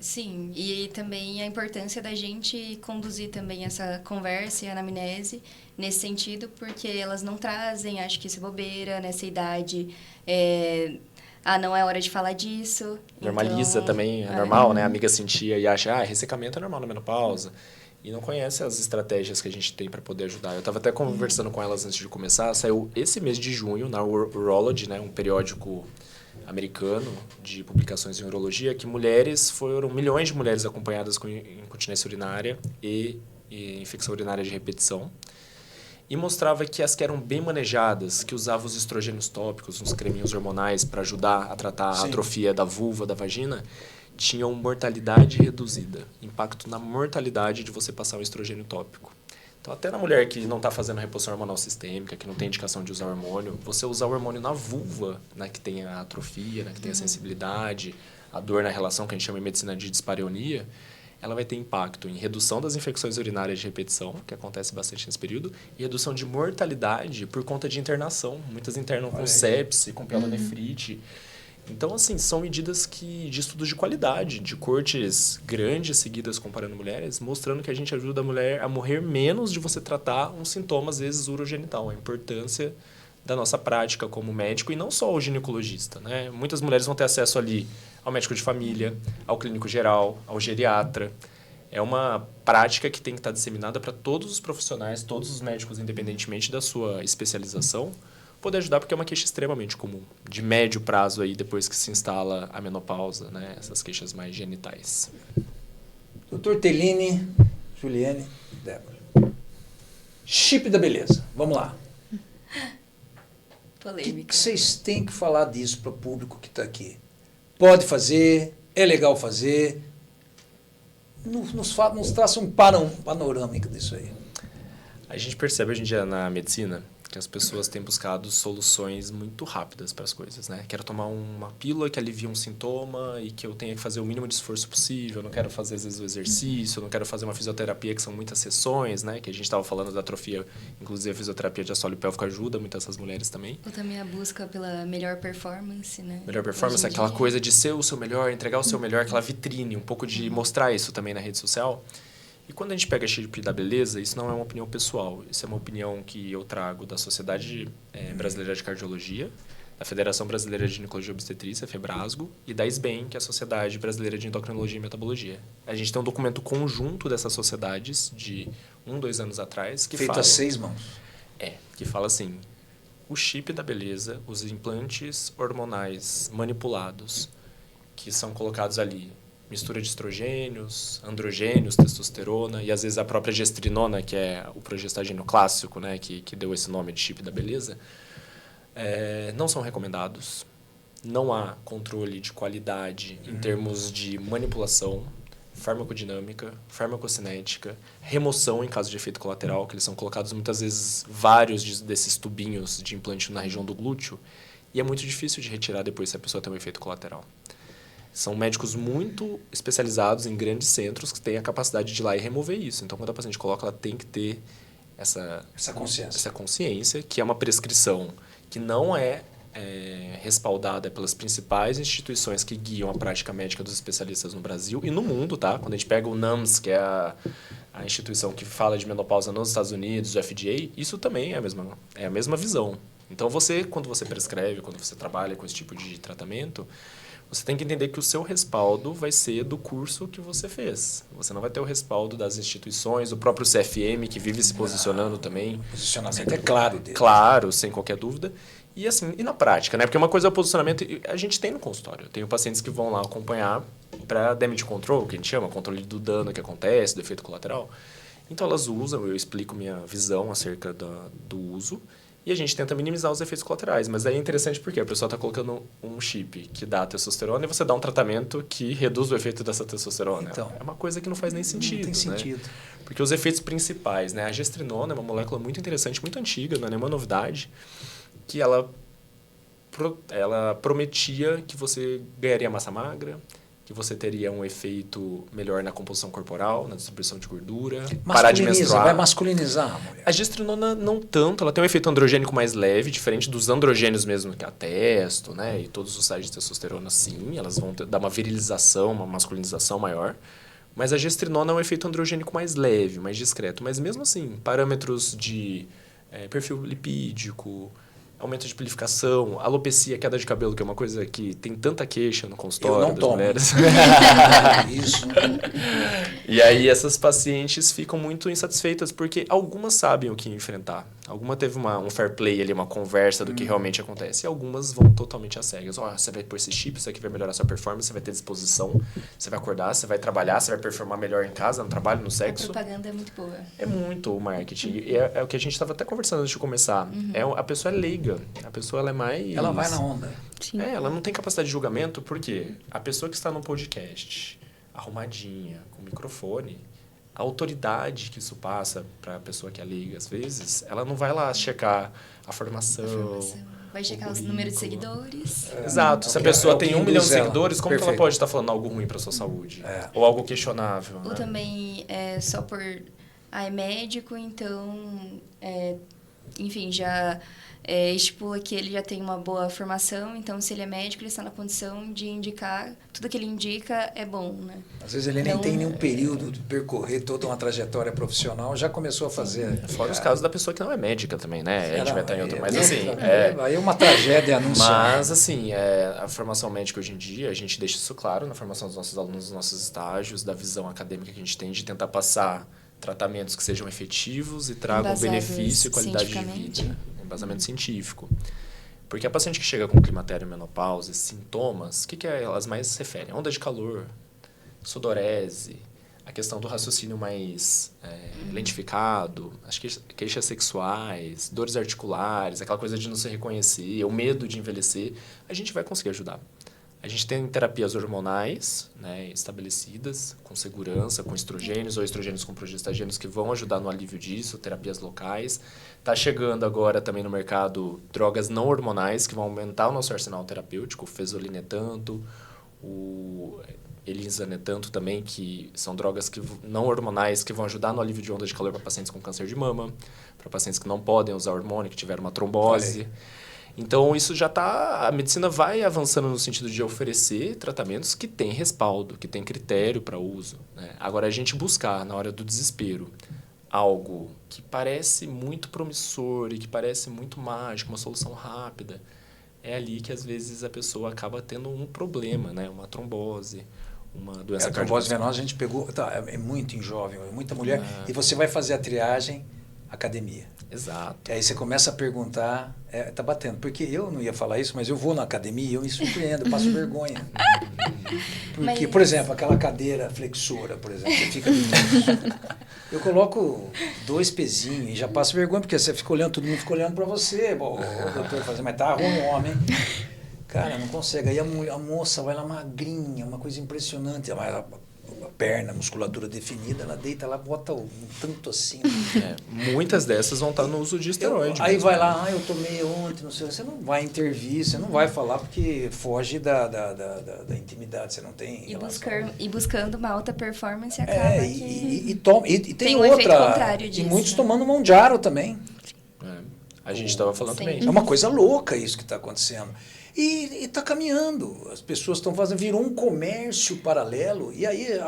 Sim, e também a importância da gente conduzir também essa conversa e anamnese nesse sentido, porque elas não trazem, acho que isso é bobeira, nessa idade... não é hora de falar disso. Normaliza então, também, é normal, né? A amiga sentia e acha, ressecamento é normal na menopausa. E não conhece as estratégias que a gente tem para poder ajudar. Eu estava até conversando com elas antes de começar. Saiu esse mês de junho na Urology, né? Um periódico americano de publicações em urologia, que foram milhões de mulheres acompanhadas com incontinência urinária e infecção urinária de repetição. E mostrava que as que eram bem manejadas, que usavam os estrogênios tópicos, uns creminhos hormonais para ajudar a tratar a atrofia da vulva, da vagina, tinham mortalidade reduzida. Impacto na mortalidade de você passar um estrogênio tópico. Então, até na mulher que não está fazendo reposição hormonal sistêmica, que não tem indicação de usar hormônio, você usar o hormônio na vulva, né, que tem a atrofia, né, que tem a sensibilidade, a dor na relação, que a gente chama em medicina de dispareunia, ela vai ter impacto em redução das infecções urinárias de repetição, que acontece bastante nesse período, e redução de mortalidade por conta de internação. Muitas internam com sepse, com pielonefrite. Então, assim, são medidas de estudos de qualidade, de cortes grandes seguidas comparando mulheres, mostrando que a gente ajuda a mulher a morrer menos de você tratar um sintoma, às vezes, urogenital. A importância da nossa prática como médico, e não só o ginecologista, né? Muitas mulheres vão ter acesso ali ao médico de família, ao clínico geral, ao geriatra. É uma prática que tem que estar disseminada para todos os profissionais, todos os médicos, independentemente da sua especialização, poder ajudar, porque é uma queixa extremamente comum, de médio prazo aí, depois que se instala a menopausa, né? Essas queixas mais genitais. Doutor Tellini, Juliane, Débora. Chip da beleza. Vamos lá. O Polêmica. que vocês têm que falar disso para o público que está aqui? Pode fazer, é legal fazer. Nos traça um panorâmico disso aí. A gente percebe hoje em dia na medicina que as pessoas têm buscado soluções muito rápidas para as coisas, né? Quero tomar uma pílula que alivia um sintoma e que eu tenha que fazer o mínimo de esforço possível, não quero fazer, às vezes, o exercício, não quero fazer uma fisioterapia, que são muitas sessões, né? Que a gente estava falando da atrofia, inclusive a fisioterapia de assoalho pélvico ajuda muitas essas mulheres também. Ou também a busca pela melhor performance, né? Melhor performance, aquela coisa de ser o seu melhor, entregar o seu melhor, aquela vitrine, um pouco de mostrar isso também na rede social. E quando a gente pega a chip da beleza, isso não é uma opinião pessoal. Isso é uma opinião que eu trago da Sociedade Brasileira de Cardiologia, da Federação Brasileira de Ginecologia e Obstetrícia, FEBRASGO, e da SBEM, que é a Sociedade Brasileira de Endocrinologia e Metabologia. A gente tem um documento conjunto dessas sociedades de 2 anos atrás que Feito fala... a 6 mãos. Que fala assim, o chip da beleza, os implantes hormonais manipulados, que são colocados ali, mistura de estrogênios, androgênios, testosterona e às vezes a própria gestrinona, que é o progestagênio clássico, né, que deu esse nome de chip da beleza, não são recomendados. Não há controle de qualidade em termos de manipulação, farmacodinâmica, farmacocinética, remoção em caso de efeito colateral, que eles são colocados muitas vezes vários desses tubinhos de implante na região do glúteo, e é muito difícil de retirar depois se a pessoa tem um efeito colateral. São médicos muito especializados em grandes centros que têm a capacidade de ir lá e remover isso. Então, quando a paciente coloca, ela tem que ter essa consciência, que é uma prescrição que não é respaldada pelas principais instituições que guiam a prática médica dos especialistas no Brasil e no mundo, tá? Quando a gente pega o NAMS, que é a instituição que fala de menopausa nos Estados Unidos, o FDA, isso também é a mesma visão. Então, quando você prescreve, quando você trabalha com esse tipo de tratamento, você tem que entender que o seu respaldo vai ser do curso que você fez. Você não vai ter o respaldo das instituições, do próprio CFM, que vive se posicionando também. O posicionamento é claro dele. Claro, sem qualquer dúvida. E assim, e na prática, né? Porque uma coisa é o posicionamento, a gente tem no consultório. Eu tenho pacientes que vão lá acompanhar para damage control, que a gente chama, controle do dano que acontece, do efeito colateral. Então elas usam, eu explico minha visão acerca do uso, e a gente tenta minimizar os efeitos colaterais. Mas aí é interessante porque a pessoa está colocando um chip que dá testosterona e você dá um tratamento que reduz o efeito dessa testosterona. Então, é uma coisa que não faz nem sentido. Não tem sentido. Né? Porque os efeitos principais, né? A gestrinona é uma molécula muito interessante, muito antiga, não é nenhuma novidade, que ela prometia que você ganharia massa magra, que você teria um efeito melhor na composição corporal, na distribuição de gordura, parar de menstruar. Vai masculinizar a mulher. A gestrinona não tanto, ela tem um efeito androgênico mais leve, diferente dos androgênios mesmo, que é a testo, né, e todos os sais de testosterona, sim, elas vão dar uma virilização, uma masculinização maior. Mas a gestrinona é um efeito androgênico mais leve, mais discreto. Mas mesmo assim, parâmetros de perfil lipídico, aumento de pilificação, alopecia, queda de cabelo, que é uma coisa que tem tanta queixa no consultório das mulheres. Isso. E aí essas pacientes ficam muito insatisfeitas, porque algumas sabem o que enfrentar. Alguma teve um fair play ali, uma conversa do que realmente acontece. E algumas vão totalmente às cegas. Você vai pôr esse chip, isso aqui vai melhorar a sua performance, você vai ter disposição, você vai acordar, você vai trabalhar, você vai performar melhor em casa, no trabalho, no sexo. A propaganda é muito boa. É muito o marketing. E é o que a gente estava até conversando antes de começar. A pessoa é leiga. A pessoa ela é mais... Ela vai na onda. Sim. Ela não tem capacidade de julgamento, porque a pessoa que está num podcast, arrumadinha, com microfone, a autoridade que isso passa para a pessoa que é leiga, às vezes, ela não vai lá checar a formação. Vai checar os números de seguidores. Exato. Se a pessoa tem 1 milhão de seguidores, como que ela Perfeito. pode estar falando algo ruim para sua saúde? Ou algo questionável, Ou né? também só por... é médico, então... enfim, já... estipula que ele já tem uma boa formação, então se ele é médico, ele está na condição de indicar, tudo que ele indica é bom, né? Às vezes ele nem tem nenhum período de percorrer toda uma trajetória profissional, já começou a fazer. Fora os casos da pessoa que não é médica também, né? A gente vai estar em outro. Mas assim... Aí é uma tragédia anunciada. Mas, assim, a formação médica hoje em dia, a gente deixa isso claro na formação dos nossos alunos, dos nossos estágios, da visão acadêmica que a gente tem de tentar passar tratamentos que sejam efetivos e tragam Embasados benefício e qualidade de cientificamente. vida. Embasamento científico. Porque a paciente que chega com climatério, menopausa, sintomas, o que elas mais se referem? Onda de calor, sudorese, a questão do raciocínio mais lentificado, as queixas sexuais, dores articulares, aquela coisa de não se reconhecer, o medo de envelhecer, a gente vai conseguir ajudar. A gente tem terapias hormonais, né, estabelecidas, com segurança, com estrogênios ou estrogênios com progestagênios que vão ajudar no alívio disso, terapias locais. Está chegando agora também no mercado drogas não hormonais que vão aumentar o nosso arsenal terapêutico, o fezolinetanto, o elinzanetanto também, que são drogas não hormonais que vão ajudar no alívio de onda de calor para pacientes com câncer de mama, para pacientes que não podem usar hormônio, que tiveram uma trombose. Então, isso já está... A medicina vai avançando no sentido de oferecer tratamentos que têm respaldo, que têm critério para uso, né? Agora, a gente buscar, na hora do desespero, algo que parece muito promissor e que parece muito mágico, uma solução rápida, é ali que às vezes a pessoa acaba tendo um problema, né? Uma trombose, uma doença A trombose cardiovascular. venosa a gente pegou, é muito em jovem, é muita mulher, e você vai fazer a triagem, academia. Exato. E aí você começa a perguntar, tá batendo, porque eu não ia falar isso, mas eu vou na academia e eu me surpreendo, eu passo vergonha. Porque, por exemplo, aquela cadeira flexora, por exemplo, você fica eu coloco 2 pezinhos e já passo vergonha, porque você fica olhando, todo mundo fica olhando para você, o doutor fazendo, mas tá ruim o homem. Cara, não consegue. Aí a moça vai lá magrinha, uma coisa impressionante, a perna, a musculatura definida, ela deita lá, bota um tanto assim. Muitas dessas vão estar no uso de esteroide. Aí mesmo, vai né? lá, eu tomei ontem, não sei, você não vai intervir, você não vai falar porque foge da intimidade, você não tem relação. E buscando uma alta performance acaba E tem um efeito outra, contrário e disso, muitos né? tomando Monjaro também. A gente estava falando Sim. também. É uma coisa louca isso que está acontecendo. E está caminhando. As pessoas estão fazendo, virou um comércio paralelo. E aí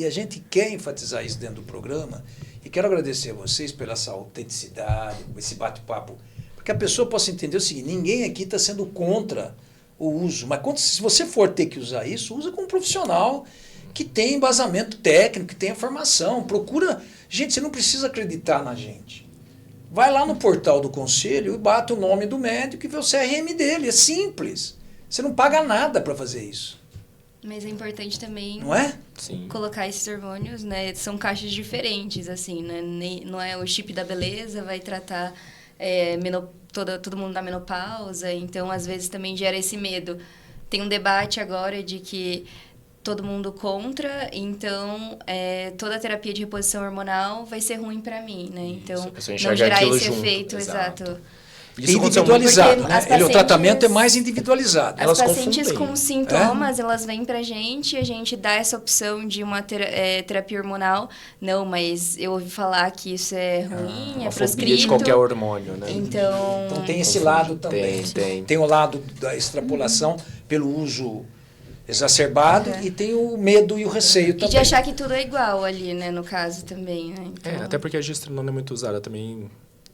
a gente quer enfatizar isso dentro do programa. E quero agradecer a vocês pela essa autenticidade, esse bate-papo. Porque a pessoa possa entender o seguinte: ninguém aqui está sendo contra o uso. Mas se você for ter que usar isso, usa com um profissional que tem embasamento técnico, que tenha formação. Procura. Gente, você não precisa acreditar na gente. Vai lá no portal do conselho e bata o nome do médico e vê o CRM dele. É simples. Você não paga nada para fazer isso. Mas é importante também Não é? Sim. colocar esses hormônios, né? São caixas diferentes, assim, né? Não é o chip da beleza, vai tratar todo mundo da menopausa. Então, às vezes, também gera esse medo. Tem um debate agora de que todo mundo contra, então toda a terapia de reposição hormonal vai ser ruim para mim, né? Então, não gerar esse efeito, exato. Isso Individualizado, muito, né? O tratamento é mais individualizado. As Elas pacientes confundem. com sintomas, elas vêm pra gente, a gente dá essa opção de uma terapia hormonal. Não, mas eu ouvi falar que isso é ruim, Uma é fobia proscrito. de qualquer hormônio, né? Então tem esse lado também. Tem o lado da extrapolação pelo uso exacerbado e tem o medo e o receio também. E de achar que tudo é igual ali, né, no caso também, né? Então, Até porque a gestrinona é muito usada também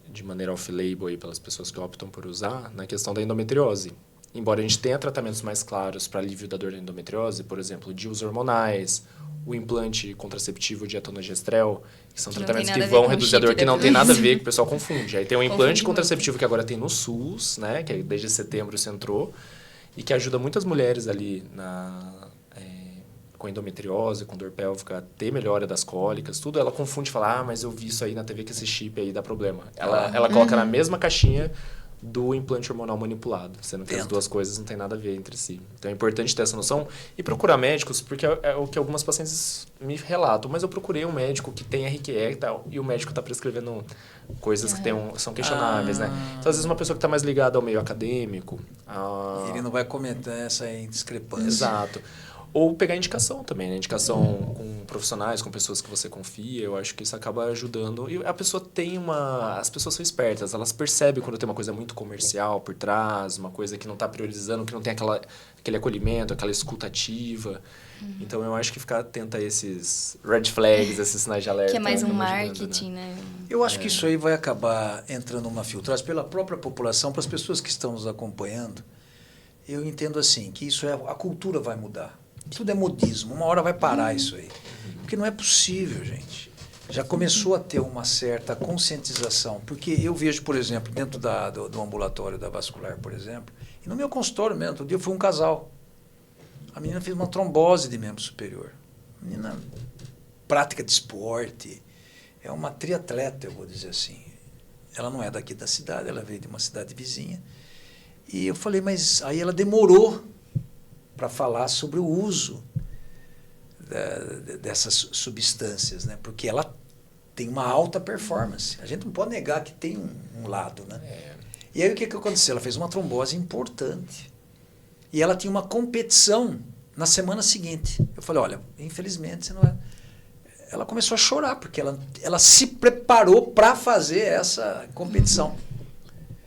de maneira off-label aí pelas pessoas que optam por usar na questão da endometriose. Embora a gente tenha tratamentos mais claros para alívio da dor da endometriose, por exemplo, DIUs hormonais, o implante contraceptivo de etonogestrel, que são Que não tratamentos tem nada que a ver vão com reduzir a chip dor, que da não tem nada a beleza. ver, que o pessoal confunde. Aí tem o implante Confunde contraceptivo que agora tem no SUS, né, que desde setembro isso entrou, e que ajuda muitas mulheres ali com endometriose, com dor pélvica, a ter melhora das cólicas, tudo. Ela confunde e fala, mas eu vi isso aí na TV que esse chip aí dá problema. Ela coloca na mesma caixinha do implante hormonal manipulado, sendo que as duas coisas não têm nada a ver entre si. Então é importante ter essa noção e procurar médicos, porque é o que algumas pacientes me relatam, mas eu procurei um médico que tem RQE e tal, e o médico está prescrevendo coisas que são questionáveis, né? Então, às vezes, uma pessoa que está mais ligada ao meio acadêmico... Ele não vai comentar essa discrepância. Exato. Ou pegar indicação também, né? Indicação com profissionais, com pessoas que você confia. Eu acho que isso acaba ajudando. E a pessoa as pessoas são espertas. Elas percebem quando tem uma coisa muito comercial por trás, uma coisa que não está priorizando, que não tem aquele acolhimento, aquela escuta ativa. Então, eu acho que ficar atento a esses red flags, esses sinais de alerta. que é mais um acaba ajudando, marketing, né? Eu acho que isso aí vai acabar entrando numa filtragem pela própria população, para as pessoas que estão nos acompanhando. Eu entendo assim, que isso a cultura vai mudar. Tudo é modismo, uma hora vai parar isso aí. Porque não é possível, gente. Já começou a ter uma certa conscientização. Porque eu vejo, por exemplo, dentro do ambulatório da vascular, por exemplo, e no meu consultório mesmo, outro dia foi um casal. A menina fez uma trombose de membro superior. A menina, prática de esporte, é uma triatleta, eu vou dizer assim. Ela não é daqui da cidade, ela veio de uma cidade vizinha. E eu falei, mas aí ela demorou para falar sobre o uso dessas substâncias, né? Porque ela tem uma alta performance. A gente não pode negar que tem um lado, né? E aí o que aconteceu? Ela fez uma trombose importante. E ela tinha uma competição na semana seguinte. Eu falei, olha, infelizmente você não é... Ela começou a chorar, porque ela se preparou para fazer essa competição.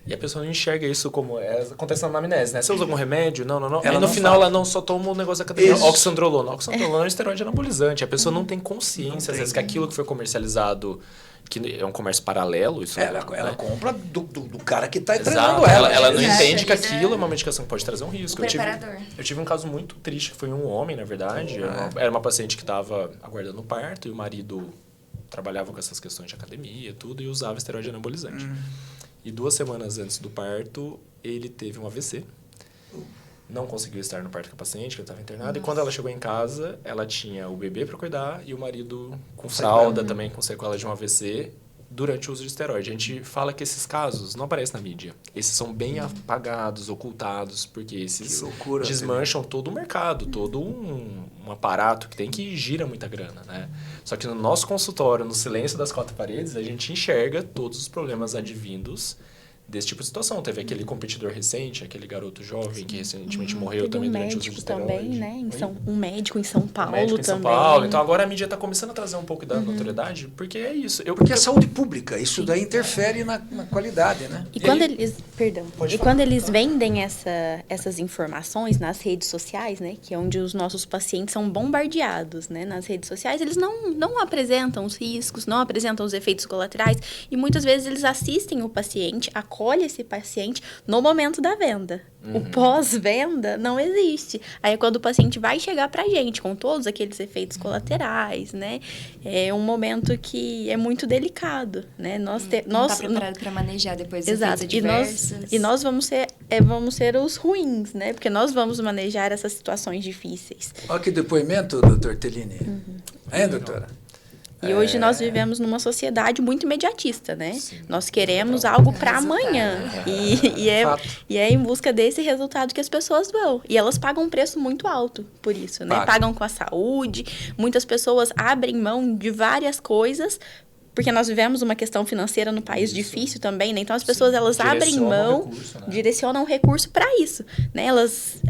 E a pessoa não enxerga isso como... acontece na anamnese, né? Você usa algum remédio? Não. Ela Aí no não final fala. ela não só toma o negócio da academia. Isso. Oxandrolona. Oxandrolona é um esteroide anabolizante. A pessoa não tem consciência, às vezes, que aquilo que foi comercializado, que é um comércio paralelo, isso Ela né? compra do cara que está Exato. treinando ela. Ela não Exato. entende que Isso aquilo é é uma medicação que pode trazer um risco. o preparador. Eu tive um caso muito triste, que foi um homem, na verdade. Era uma paciente que estava aguardando o parto e o marido trabalhava com essas questões de academia e tudo e usava esteroide anabolizante. E 2 semanas antes do parto, ele teve um AVC. Não conseguiu estar no parto com a paciente, que ele estava internado. E quando ela chegou em casa, ela tinha o bebê para cuidar e o marido com fralda também, com sequela de um AVC, durante o uso de esteroide. A gente fala que esses casos não aparecem na mídia. Esses são bem apagados, ocultados, porque esses Que loucura, desmancham todo o mercado, todo um aparato que tem que gira muita grana, né? Só que no nosso consultório, no silêncio das 4 paredes, a gente enxerga todos os problemas advindos desse tipo de situação. Teve aquele competidor recente, aquele garoto jovem que recentemente morreu Teve também um durante o uso de médico esteroide. também, né? Oi? Um médico em São Paulo Médico em São também. Paulo. Então agora a mídia está começando a trazer um pouco da notoriedade, porque é isso. Porque é saúde pública, isso daí interfere na qualidade, né? E quando eles, perdão, Pode e falar. quando eles vendem essas informações nas redes sociais, né, que é onde os nossos pacientes são bombardeados, né, nas redes sociais, eles não apresentam os riscos, não apresentam os efeitos colaterais e muitas vezes eles assistem o paciente, acolhem esse paciente no momento da venda. O pós-venda não existe. Aí é quando o paciente vai chegar pra gente com todos aqueles efeitos colaterais, né, é um momento que é muito delicado, né, Não está preparado para manejar depois dos Exato. efeitos adversos. E nós vamos ser os ruins, né? Porque nós vamos manejar essas situações difíceis. Olha que depoimento, doutor Tellini. É, doutora? E hoje nós vivemos numa sociedade muito imediatista, né? Sim. Nós queremos algo para Resultado. amanhã. E é em busca desse resultado que as pessoas vão. E elas pagam um preço muito alto por isso, né? Pagam com a saúde. Muitas pessoas abrem mão de várias coisas porque nós vivemos uma questão financeira no país difícil também, né? Então as pessoas elas abrem mão, direcionam o recurso para isso, né?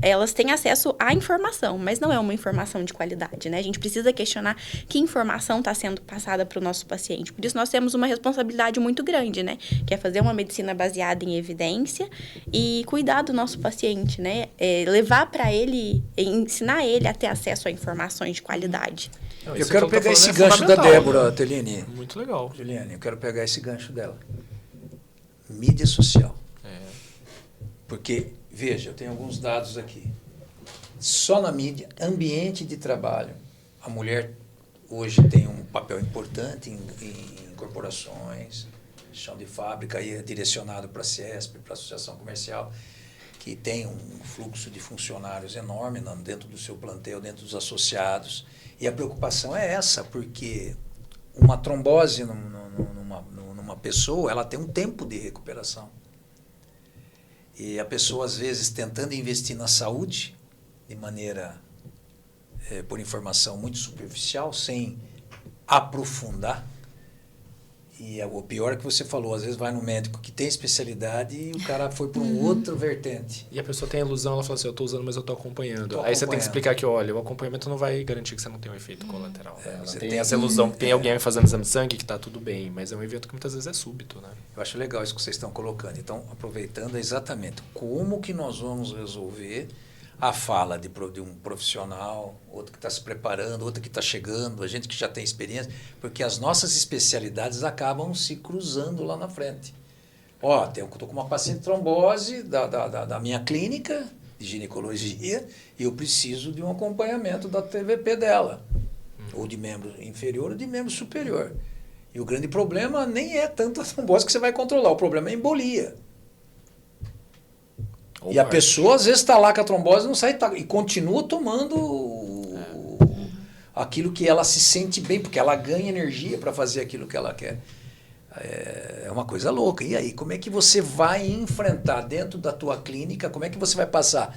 Elas têm acesso à informação, mas não é uma informação de qualidade, né? A gente precisa questionar que informação está sendo passada para o nosso paciente. Por isso nós temos uma responsabilidade muito grande, né? Que é fazer uma medicina baseada em evidência e cuidar do nosso paciente, né? Levar para ele, ensinar ele a ter acesso a informações de qualidade. Não, Eu isso quero que eu tô pegar esse falando é gancho da fundamental, Débora, né? Tellini. Muito legal. Juliane, eu quero pegar esse gancho dela. Mídia social. Porque, veja, eu tenho alguns dados aqui. Só na mídia, ambiente de trabalho, a mulher hoje tem um papel importante em corporações, chão de fábrica, aí é direcionado para a CIESP, para a Associação Comercial, que tem um fluxo de funcionários enorme dentro do seu plantel, dentro dos associados. E a preocupação é essa, porque uma trombose numa pessoa, ela tem um tempo de recuperação. E a pessoa, às vezes, tentando investir na saúde, de maneira, por informação muito superficial, sem aprofundar. E o pior é que você falou, às vezes vai no médico que tem especialidade e o cara foi para um outro vertente. E a pessoa tem a ilusão, ela fala assim, eu estou usando, mas eu estou acompanhando. Tô Aí você tem que acompanhando. explicar que, olha, o acompanhamento não vai garantir que você não tem um efeito colateral. Né? Ela você tem tem- essa ilusão que tem alguém fazendo exame de sangue que está tudo bem, mas é um evento que muitas vezes é súbito, né? Eu acho legal isso que vocês estão colocando. Então, aproveitando exatamente como que nós vamos resolver a fala de um profissional, outro que está se preparando, outro que está chegando, a gente que já tem experiência, porque as nossas especialidades acabam se cruzando lá na frente. Ó, eu estou com uma paciente trombose da minha clínica de ginecologia e eu preciso de um acompanhamento da TVP dela, ou de membro inferior ou de membro superior. E o grande problema nem é tanto a trombose que você vai controlar, o problema é a embolia. E a pessoa, às vezes, está lá com a trombose não sai, e continua tomando aquilo que ela se sente bem, porque ela ganha energia para fazer aquilo que ela quer. É uma coisa louca. E aí, como é que você vai enfrentar dentro da tua clínica, como é que você vai passar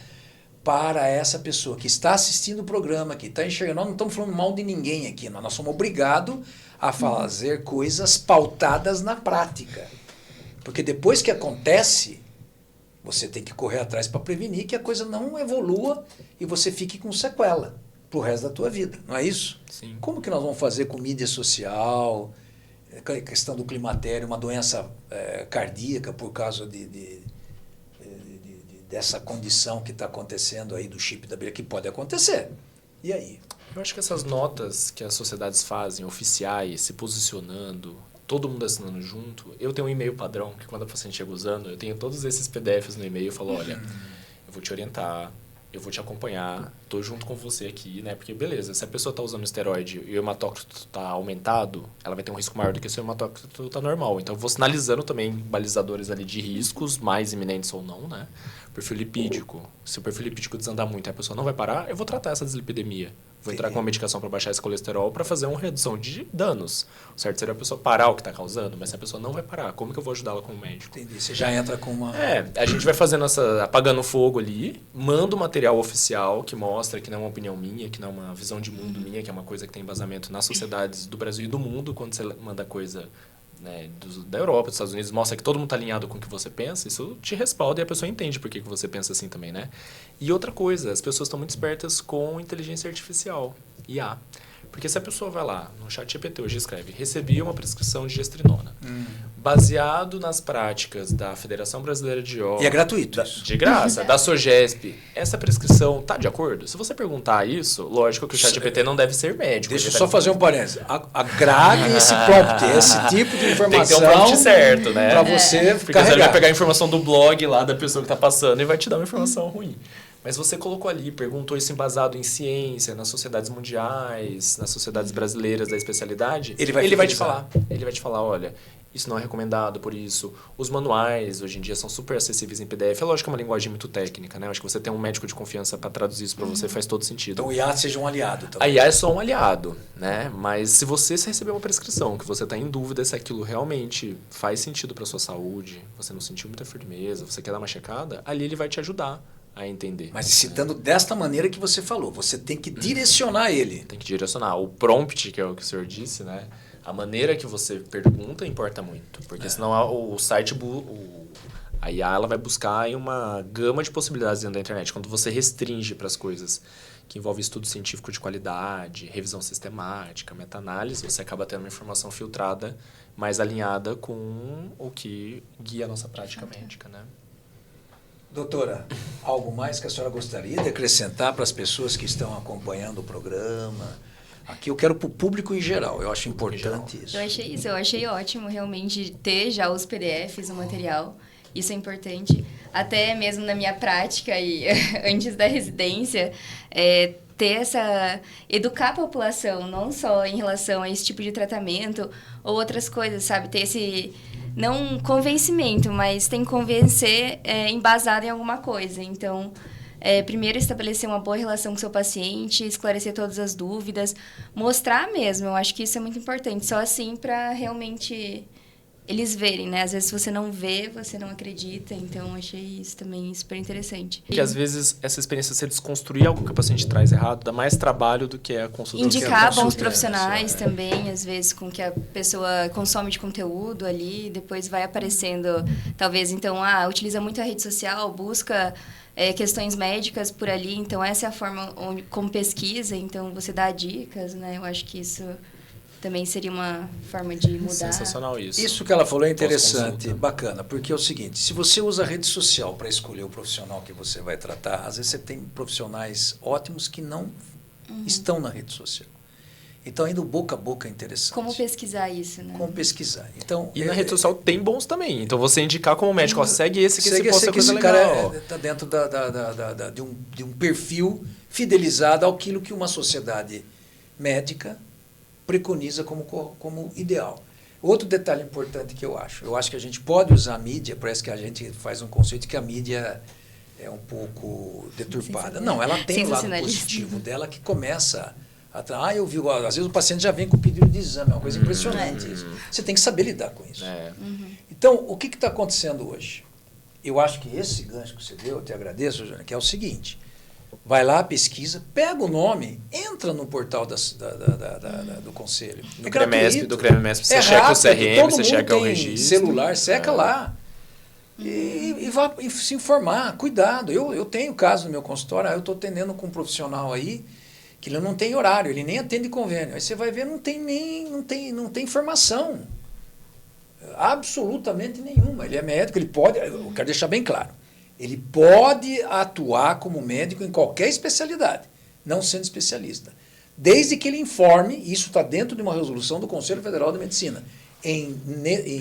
para essa pessoa que está assistindo o programa, que está enxergando? Nós não estamos falando mal de ninguém aqui, nós somos obrigados a fazer coisas pautadas na prática. Porque depois que acontece, você tem que correr atrás para prevenir que a coisa não evolua e você fique com sequela pro resto da tua vida, não é isso? Sim. Como que nós vamos fazer com mídia social, a questão do climatério, uma doença cardíaca por causa dessa condição que está acontecendo aí do chip da abelha, que pode acontecer. E aí? Eu acho que essas notas que as sociedades fazem, oficiais, se posicionando, todo mundo assinando junto, eu tenho um e-mail padrão, que quando a paciente chega usando, eu tenho todos esses PDFs no e-mail, eu falo, olha, eu vou te orientar, eu vou te acompanhar, tô junto com você aqui, né? Porque, beleza, se a pessoa tá usando esteroide e o hematócrito tá aumentado, ela vai ter um risco maior do que se o hematócrito tá normal. Então, eu vou sinalizando também balizadores ali de riscos, mais iminentes ou não, né? Perfil lipídico. Se o perfil lipídico desandar muito e a pessoa não vai parar, eu vou tratar essa dislipidemia. Vou entrar com uma medicação para baixar esse colesterol para fazer uma redução de danos. O certo seria a pessoa parar o que está causando, mas se a pessoa não vai parar, como que eu vou ajudá-la como médico? Entendi. Você já entra com uma... A gente vai fazendo apagando fogo ali, manda o material oficial que mostra que não é uma opinião minha, que não é uma visão de mundo minha, que é uma coisa que tem embasamento nas sociedades do Brasil e do mundo. Quando você manda coisa, né, da Europa, dos Estados Unidos, mostra que todo mundo está alinhado com o que você pensa, isso te respalda e a pessoa entende por que você pensa assim também, né? E outra coisa, as pessoas estão muito espertas com inteligência artificial, IA. Porque se a pessoa vai lá, no chat GPT hoje escreve, recebi uma prescrição de gestrinona, baseado nas práticas da Federação Brasileira de Yoga... E é gratuito isso. De graça, da SOGESP. Essa prescrição está de acordo? Se você perguntar isso, lógico que o chat GPT não deve ser médico. Deixa eu só fazer um parênteses. Agrave esse prompt, esse tipo de informação... Tem que ter um prompt certo, né? Para você Porque carregar. você vai pegar a informação do blog lá da pessoa que está passando e vai te dar uma informação ruim. Mas você colocou ali, perguntou isso embasado em ciência, nas sociedades mundiais, nas sociedades brasileiras da especialidade. Ele vai te falar. Ele vai te falar, olha, isso não é recomendado por isso. Os manuais, hoje em dia, são super acessíveis em PDF. É lógico que é uma linguagem muito técnica, né? Eu acho que você tem um médico de confiança para traduzir isso para você faz todo sentido. Então o IA seja um aliado. A IA é só um aliado, né? Mas se você receber uma prescrição, que você está em dúvida se aquilo realmente faz sentido para sua saúde, você não sentiu muita firmeza, você quer dar uma checada, ali ele vai te ajudar a entender. Mas citando desta maneira que você falou, você tem que direcionar ele. Tem que direcionar. O prompt, que é o que o senhor disse, né? A maneira que você pergunta importa muito. Porque senão o site, a IA, ela vai buscar em uma gama de possibilidades dentro da internet. Quando você restringe para as coisas que envolvem estudo científico de qualidade, revisão sistemática, meta-análise, você acaba tendo uma informação filtrada mais alinhada com o que guia a nossa prática médica, né? Doutora, algo mais que a senhora gostaria de acrescentar para as pessoas que estão acompanhando o programa? Aqui eu quero para o público em geral, eu acho importante isso. Eu achei ótimo realmente ter já os PDFs, o material, isso é importante. Até mesmo na minha prática e antes da residência, ter educar a população, não só em relação a esse tipo de tratamento ou outras coisas, sabe? Ter esse... não convencimento, mas tem que convencer embasado em alguma coisa. Então, primeiro estabelecer uma boa relação com o seu paciente, esclarecer todas as dúvidas, mostrar mesmo. Eu acho que isso é muito importante. Só assim para realmente eles verem, né? Às vezes, se você não vê, você não acredita. Então, achei isso também super interessante. Porque, às vezes, essa experiência, você desconstruir algo que o paciente traz errado, dá mais trabalho do que a consulta. Indicar bons profissionais também, às vezes, com que a pessoa consome de conteúdo ali, depois vai aparecendo, talvez, então, utiliza muito a rede social, busca questões médicas por ali, então essa é a forma como pesquisa, então você dá dicas, né? Eu acho que isso... também seria uma forma de mudar. Sensacional isso. Isso que ela falou é interessante, bacana, porque é o seguinte, se você usa a rede social para escolher o profissional que você vai tratar, às vezes você tem profissionais ótimos que não estão na rede social. Então, ainda o boca a boca é interessante. Como pesquisar isso, né? Como pesquisar. Então, e na rede social tem bons também. Então, você indicar como médico, segue esse que esse posta coisa legal. Cara está dentro de um perfil fidelizado àquilo que uma sociedade médica preconiza como ideal. Outro detalhe importante que eu acho que a gente pode usar a mídia, parece que a gente faz um conceito que a mídia é um pouco deturpada. Não, ela tem o lado positivo dela que começa eu vi, às vezes o paciente já vem com pedido de exame, é uma coisa impressionante isso. Você tem que saber lidar com isso. Então, o que está acontecendo hoje? Eu acho que esse gancho que você deu, eu te agradeço, Jônia, que é o seguinte, vai lá, pesquisa, pega o nome, entra no portal do conselho. Do CREMESP, você checa o CRM, você checa o registro. Celular, seca lá. E vá se informar, cuidado. Eu tenho caso no meu consultório, eu estou atendendo com um profissional aí, que ele não tem horário, ele nem atende convênio. Aí você vai ver, não tem informação. absolutamente nenhuma. Ele é médico, ele pode, eu quero deixar bem claro, ele pode atuar como médico em qualquer especialidade, não sendo especialista. Desde que ele informe, isso está dentro de uma resolução do Conselho Federal de Medicina, em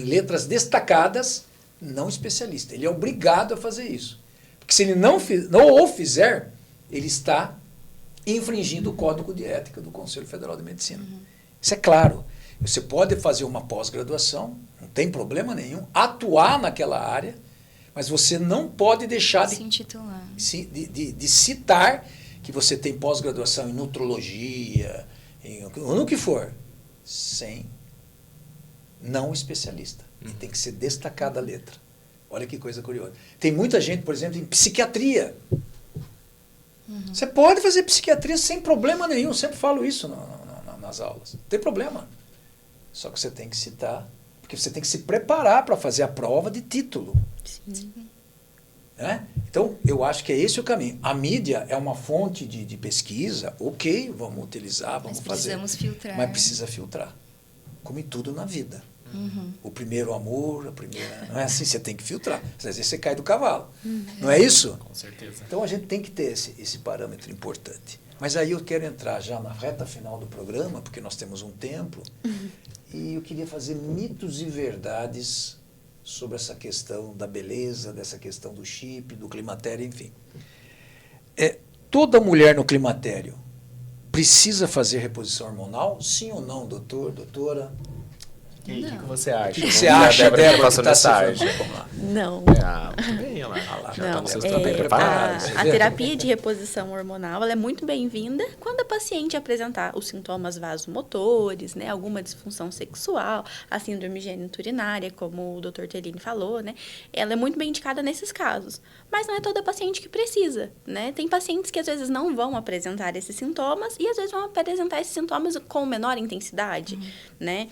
letras destacadas, não especialista. Ele é obrigado a fazer isso. Porque se ele não o fizer, ele está infringindo o Código de Ética do Conselho Federal de Medicina. Isso é claro. Você pode fazer uma pós-graduação, não tem problema nenhum, atuar naquela área, mas você não pode deixar Se intitular. de citar que você tem pós-graduação em nutrologia, no que for, sem não especialista. E tem que ser destacada a letra. Olha que coisa curiosa. Tem muita gente, por exemplo, em psiquiatria. Você pode fazer psiquiatria sem problema nenhum. Eu sempre falo isso nas aulas. Não tem problema. Só que você tem que citar, porque você tem que se preparar para fazer a prova de título. Sim. Né? Então, eu acho que é esse o caminho. A mídia é uma fonte de pesquisa, ok, vamos utilizar, vamos fazer. Mas precisamos filtrar. Mas precisa filtrar. Como em tudo na vida. O primeiro amor, a primeira... Não é assim, você tem que filtrar. Às vezes você cai do cavalo. Não é isso? Com certeza. Então, a gente tem que ter esse parâmetro importante. Mas aí eu quero entrar já na reta final do programa, porque nós temos um tempo, e eu queria fazer mitos e verdades sobre essa questão da beleza, dessa questão do chip, do climatério, enfim. Toda mulher no climatério precisa fazer reposição hormonal? Sim ou não, doutor, doutora? E aí, o que você acha? O que você acha, Débora, passou que tá nessa se arte? formando? Vamos lá. Não. Muito bem, olha lá. Já Não, estamos vocês bem é, preparados. você A vê? terapia de reposição hormonal ela é muito bem-vinda quando a paciente apresentar os sintomas vasomotores, né, alguma disfunção sexual, a síndrome geniturinária, como o Dr. Tellini falou, né, ela é muito bem indicada nesses casos. Mas não é toda paciente que precisa, né? Tem pacientes que às vezes não vão apresentar esses sintomas e às vezes vão apresentar esses sintomas com menor intensidade, né?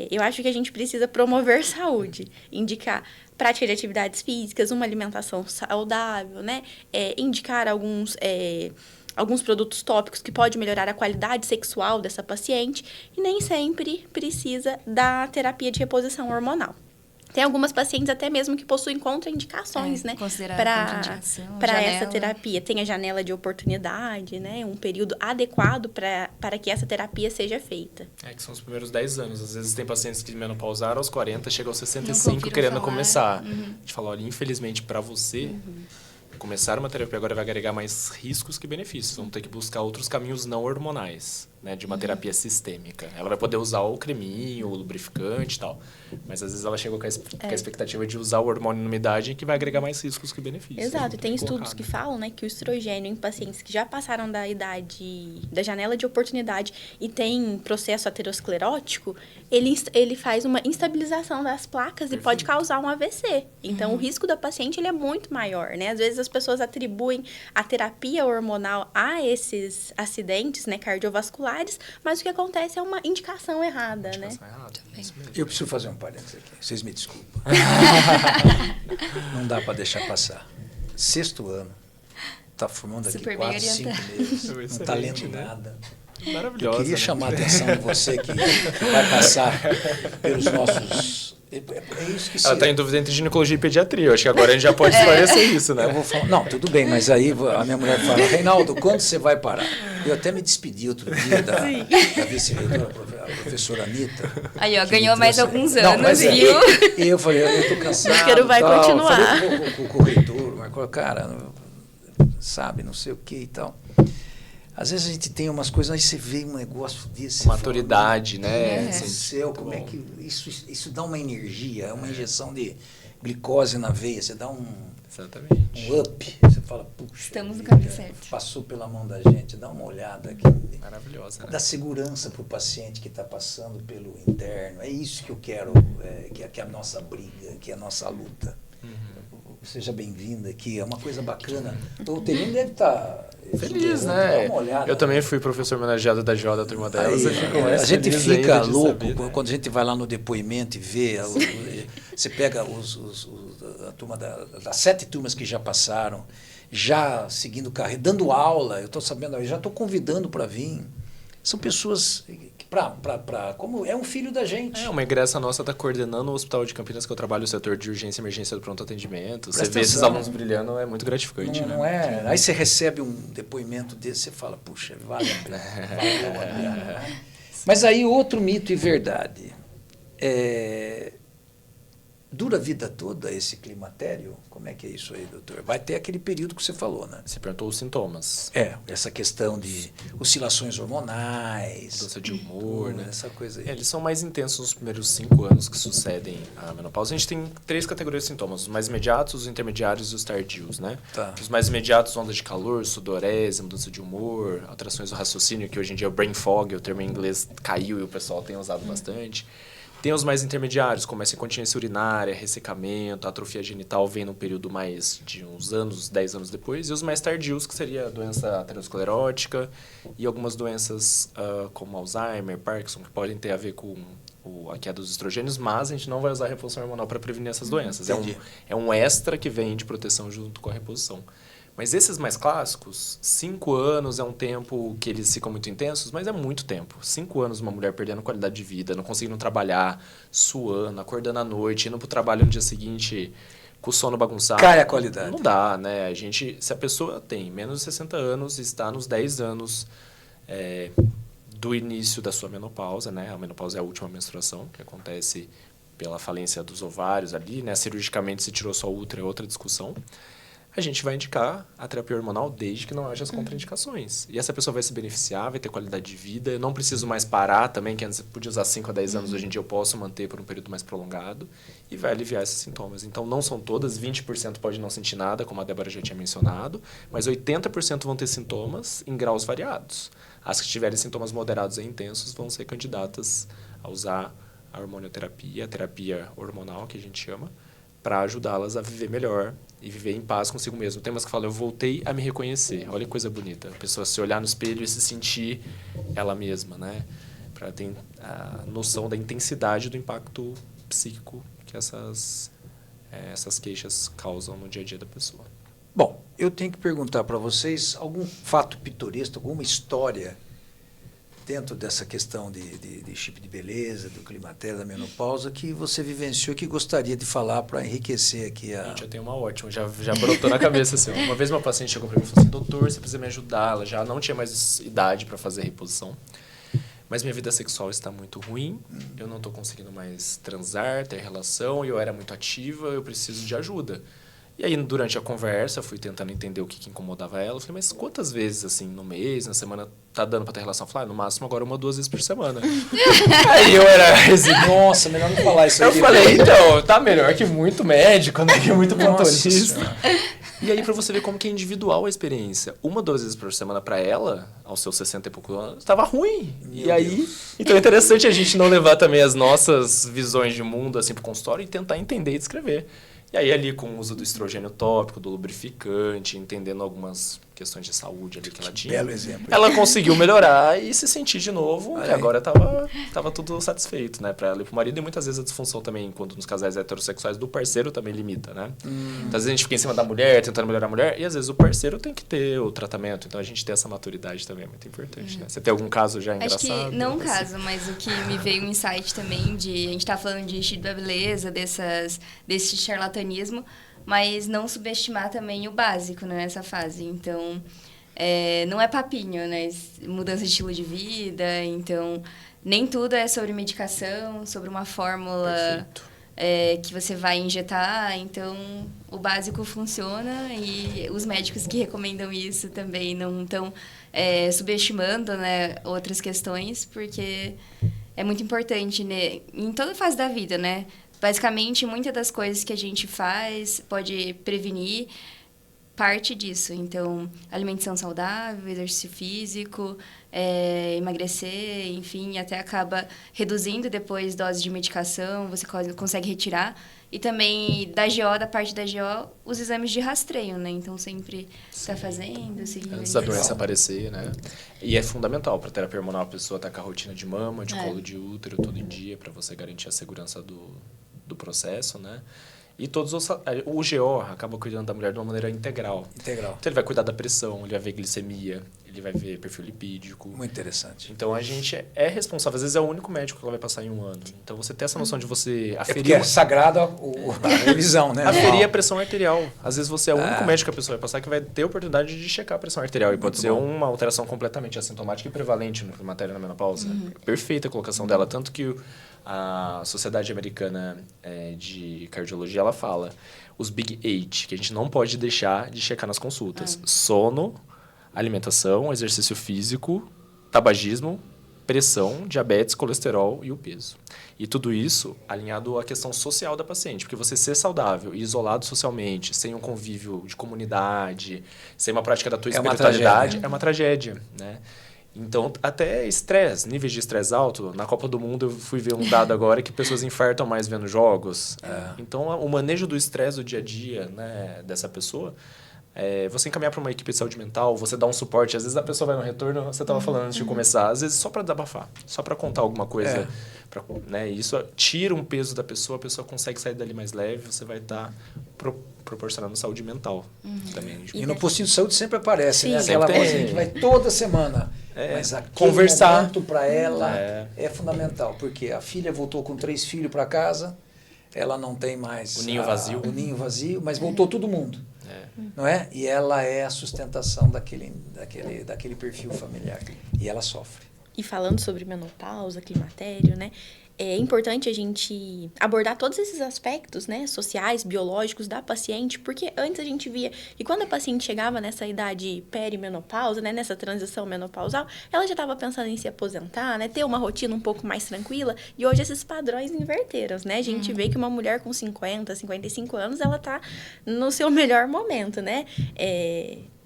Eu acho que a gente precisa promover saúde, indicar prática de atividades físicas, uma alimentação saudável, né? Indicar alguns produtos tópicos que podem melhorar a qualidade sexual dessa paciente e nem sempre precisa da terapia de reposição hormonal. Tem algumas pacientes até mesmo que possuem contraindicações, né? Para essa terapia. Tem a janela de oportunidade, né? Um período adequado para que essa terapia seja feita. Que são os primeiros 10 anos. Às vezes tem pacientes que menopausaram aos 40, chegam aos 65 querendo começar. A gente fala, olha, infelizmente para você, começar uma terapia agora vai agregar mais riscos que benefícios. Vamos ter que buscar outros caminhos não hormonais, né, de uma terapia sistêmica. Ela vai poder usar o creminho, o lubrificante e tal, mas às vezes ela chegou com a expectativa de usar o hormônio numa idade que vai agregar mais riscos que benefícios. Exato, e tem estudos que falam, né, que o estrogênio em pacientes que já passaram da idade, da janela de oportunidade e tem processo aterosclerótico, ele faz uma instabilização das placas e pode causar um AVC. Então, o risco da paciente ele é muito maior, né? Às vezes as pessoas atribuem a terapia hormonal a esses acidentes, né, cardiovasculares, mas o que acontece é uma indicação errada, né? Eu preciso fazer um parênteses aqui. Vocês me desculpam. Não dá para deixar passar. 6º ano. Está formando aqui Super 4, 5 meses. Não está lendo nada. Maravilhosa. Eu queria chamar a atenção de você que vai passar pelos nossos... É isso que Ela está em dúvida entre ginecologia e pediatria. Eu acho que agora a gente já pode esclarecer isso, né? Eu vou falar, não, tudo bem, mas aí a minha mulher fala, Reinaldo, quando você vai parar? Eu até me despedi outro dia da vice-reitora, a professora Anitta. Aí, ó, ganhou mais alguns anos, não, mas viu? E eu falei, eu estou cansado. O isqueiro vai continuar. Falei com o corretor, mas, cara, sabe, não sei o que e tal. Às vezes a gente tem umas coisas, aí você vê um negócio desse... Maturidade, fala, né? Meu céu, como é que... Isso dá uma energia, é uma injeção de glicose na veia, você dá Exatamente. um up, você fala, puxa, Estamos no caminho certo. Passou pela mão da gente, dá uma olhada aqui. Maravilhosa, né? Dá segurança para o paciente que está passando pelo interno. É isso que eu quero, que é a nossa briga, que é a nossa luta. Seja bem-vinda aqui, é uma coisa bacana. O Tellini deve estar... Feliz, né? Dá uma olhada, eu também fui professor homenageado da GO da turma delas. A gente fica louco quando a gente vai lá no depoimento e vê. Você pega a turma das 7 turmas que já passaram, já seguindo carreira, dando aula. Eu estou sabendo, eu já estou convidando para vir. São pessoas que, como é um filho da gente. Uma egressa nossa está coordenando o Hospital de Campinas, que eu trabalho no setor de urgência e emergência do pronto atendimento. Você vê esses alunos brilhando, é muito gratificante. Não é? Aí você recebe um depoimento desse, você fala, puxa, vale a pena. Vale a pena. Mas aí outro mito e verdade. Dura a vida toda esse climatério? Como é que é isso aí, doutor? Vai ter aquele período que você falou, né? Você perguntou os sintomas. Essa questão de oscilações hormonais. Mudança de humor, né? Essa coisa aí. Eles são mais intensos nos primeiros 5 anos que sucedem à menopausa. A gente tem 3 categorias de sintomas. Os mais imediatos, os intermediários e os tardios, né? Tá. Os mais imediatos, onda de calor, sudorese, mudança de humor, alterações do raciocínio, que hoje em dia é o brain fog, o termo em inglês caiu e o pessoal tem usado bastante. Tem os mais intermediários, como essa incontinência urinária, ressecamento, atrofia genital, vem num período mais de uns anos, 10 anos depois. E os mais tardios, que seria a doença aterosclerótica e algumas doenças como Alzheimer, Parkinson, que podem ter a ver com a queda dos estrogênios, mas a gente não vai usar a reposição hormonal para prevenir essas doenças. É um extra que vem de proteção junto com a reposição. Mas esses mais clássicos, 5 anos é um tempo que eles ficam muito intensos, mas é muito tempo. 5 anos uma mulher perdendo qualidade de vida, não conseguindo trabalhar, suando, acordando à noite, indo pro trabalho no dia seguinte com o sono bagunçado. Cai a qualidade. Não dá, né? Se a pessoa tem menos de 60 anos e está nos 10 anos do início da sua menopausa, né? A menopausa é a última menstruação, que acontece pela falência dos ovários ali, né? Cirurgicamente se tirou só o útero, é outra discussão. A gente vai indicar a terapia hormonal desde que não haja as contraindicações. E essa pessoa vai se beneficiar, vai ter qualidade de vida. Eu não preciso mais parar também, que antes eu podia usar 5 a 10 anos, hoje em dia eu posso manter por um período mais prolongado e vai aliviar esses sintomas. Então, não são todas, 20% pode não sentir nada, como a Débora já tinha mencionado, mas 80% vão ter sintomas em graus variados. As que tiverem sintomas moderados e intensos vão ser candidatas a usar a hormonioterapia, a terapia hormonal, que a gente chama, para ajudá-las a viver melhor e viver em paz consigo mesmo. Tem umas que falam, eu voltei a me reconhecer. Olha que coisa bonita. A pessoa se olhar no espelho e se sentir ela mesma, né? Para ter a noção da intensidade do impacto psíquico que essas queixas causam no dia a dia da pessoa. Bom, eu tenho que perguntar para vocês algum fato pitoresco, alguma história dentro dessa questão de chip de beleza, do climatério, da menopausa, que você vivenciou, que gostaria de falar para enriquecer aqui a... Gente, eu tenho uma ótima, já brotou na cabeça assim. Uma vez uma paciente chegou para mim e falou assim, doutor, você precisa me ajudar, ela já não tinha mais idade para fazer a reposição, mas minha vida sexual está muito ruim, eu não estou conseguindo mais transar, ter relação, eu era muito ativa, eu preciso de ajuda. E aí, durante a conversa, eu fui tentando entender o que incomodava ela. Eu falei, mas quantas vezes, assim, no mês, na semana, tá dando pra ter relação? Eu falei, no máximo agora 1 ou 2 vezes por semana. Aí eu era... Nossa, melhor não falar isso aí. Eu falei, então, tá melhor que muito médico, né? Que muito plantonista. E aí, pra você ver como que é individual a experiência. 1 ou 2 vezes por semana pra ela, aos seus 60 e poucos anos, tava ruim. E aí, então é interessante a gente não levar também as nossas visões de mundo, assim, pro consultório e tentar entender e descrever. E aí, ali, com o uso do estrogênio tópico, do lubrificante, entendendo algumas questões de saúde ali que ela tinha. Belo exemplo. Ela conseguiu melhorar e se sentir de novo, que agora tava tudo satisfeito, né, para ela e pro marido. E muitas vezes a disfunção também, quando nos casais heterossexuais, do parceiro também limita, né? Então, às vezes a gente fica em cima da mulher, tentando melhorar a mulher, e às vezes o parceiro tem que ter o tratamento. Então, a gente ter essa maturidade também é muito importante, né? Você tem algum caso já engraçado? Acho que não um caso, mas o que me veio um insight também de... A gente tá falando de chip da beleza, desse charlatanismo, mas não subestimar também o básico, né, nessa fase. Então, não é papinho, né? Mudança de estilo de vida. Então, nem tudo é sobre medicação, sobre uma fórmula que você vai injetar. Então, o básico funciona e os médicos que recomendam isso também não estão subestimando, né, outras questões, porque é muito importante, né, em toda fase da vida, né? Basicamente, muitas das coisas que a gente faz pode prevenir parte disso. Então, alimentação saudável, exercício físico, emagrecer, enfim, até acaba reduzindo depois doses de medicação, você consegue retirar. E também da parte da GO, os exames de rastreio, né? Então, sempre está fazendo, seguindo. Antes da doença aparecer, né? E é fundamental para a terapia hormonal a pessoa estar com a rotina de mama, de colo de útero, todo em dia, para você garantir a segurança do processo, né? E o GO acaba cuidando da mulher de uma maneira integral. Então, ele vai cuidar da pressão, ele vai ver glicemia, ele vai ver perfil lipídico. Muito interessante. Então, a gente é responsável. Às vezes, é o único médico que ela vai passar em um ano. Então, você tem essa noção de você Porque aferir... é sagrada a revisão, né? Aferir a pressão arterial. Às vezes, você é o único médico que a pessoa vai passar que vai ter a oportunidade de checar a pressão arterial. E pode ser uma alteração completamente assintomática e prevalente no climatério e na menopausa. Perfeita a colocação dela. Tanto que a Sociedade Americana de Cardiologia, ela fala os Big 8, que a gente não pode deixar de checar nas consultas. Sono, alimentação, exercício físico, tabagismo, pressão, diabetes, colesterol e o peso. E tudo isso alinhado à questão social da paciente, porque você ser saudável e isolado socialmente, sem um convívio de comunidade, sem uma prática da tua espiritualidade, é uma tragédia, né? Então, até estresse, níveis de estresse alto. Na Copa do Mundo, eu fui ver um dado agora que pessoas infartam mais vendo jogos. Então, o manejo do estresse do dia a dia, né, dessa pessoa, você encaminhar para uma equipe de saúde mental, você dar um suporte. Às vezes, a pessoa vai no retorno, você estava falando antes de começar, às vezes só para desabafar, só para contar alguma coisa. Né, isso tira um peso da pessoa, a pessoa consegue sair dali mais leve, você vai estar proporcionando saúde mental também. E no postinho de saúde sempre aparece, né? Sim, Aquela sempre coisa que vai toda semana. Mas aquele conversar momento para ela é fundamental, porque a filha voltou com 3 filhos para casa, ela não tem mais o ninho vazio, mas voltou todo mundo. Não é? E ela é a sustentação daquele perfil familiar. E ela sofre. E falando sobre menopausa, climatério, né? É importante a gente abordar todos esses aspectos, né, sociais, biológicos da paciente, porque antes a gente via que quando a paciente chegava nessa idade perimenopausa, né, nessa transição menopausal, ela já estava pensando em se aposentar, né, ter uma rotina um pouco mais tranquila, e hoje esses padrões inverteram, né? A gente vê que uma mulher com 50, 55 anos, ela está no seu melhor momento, né?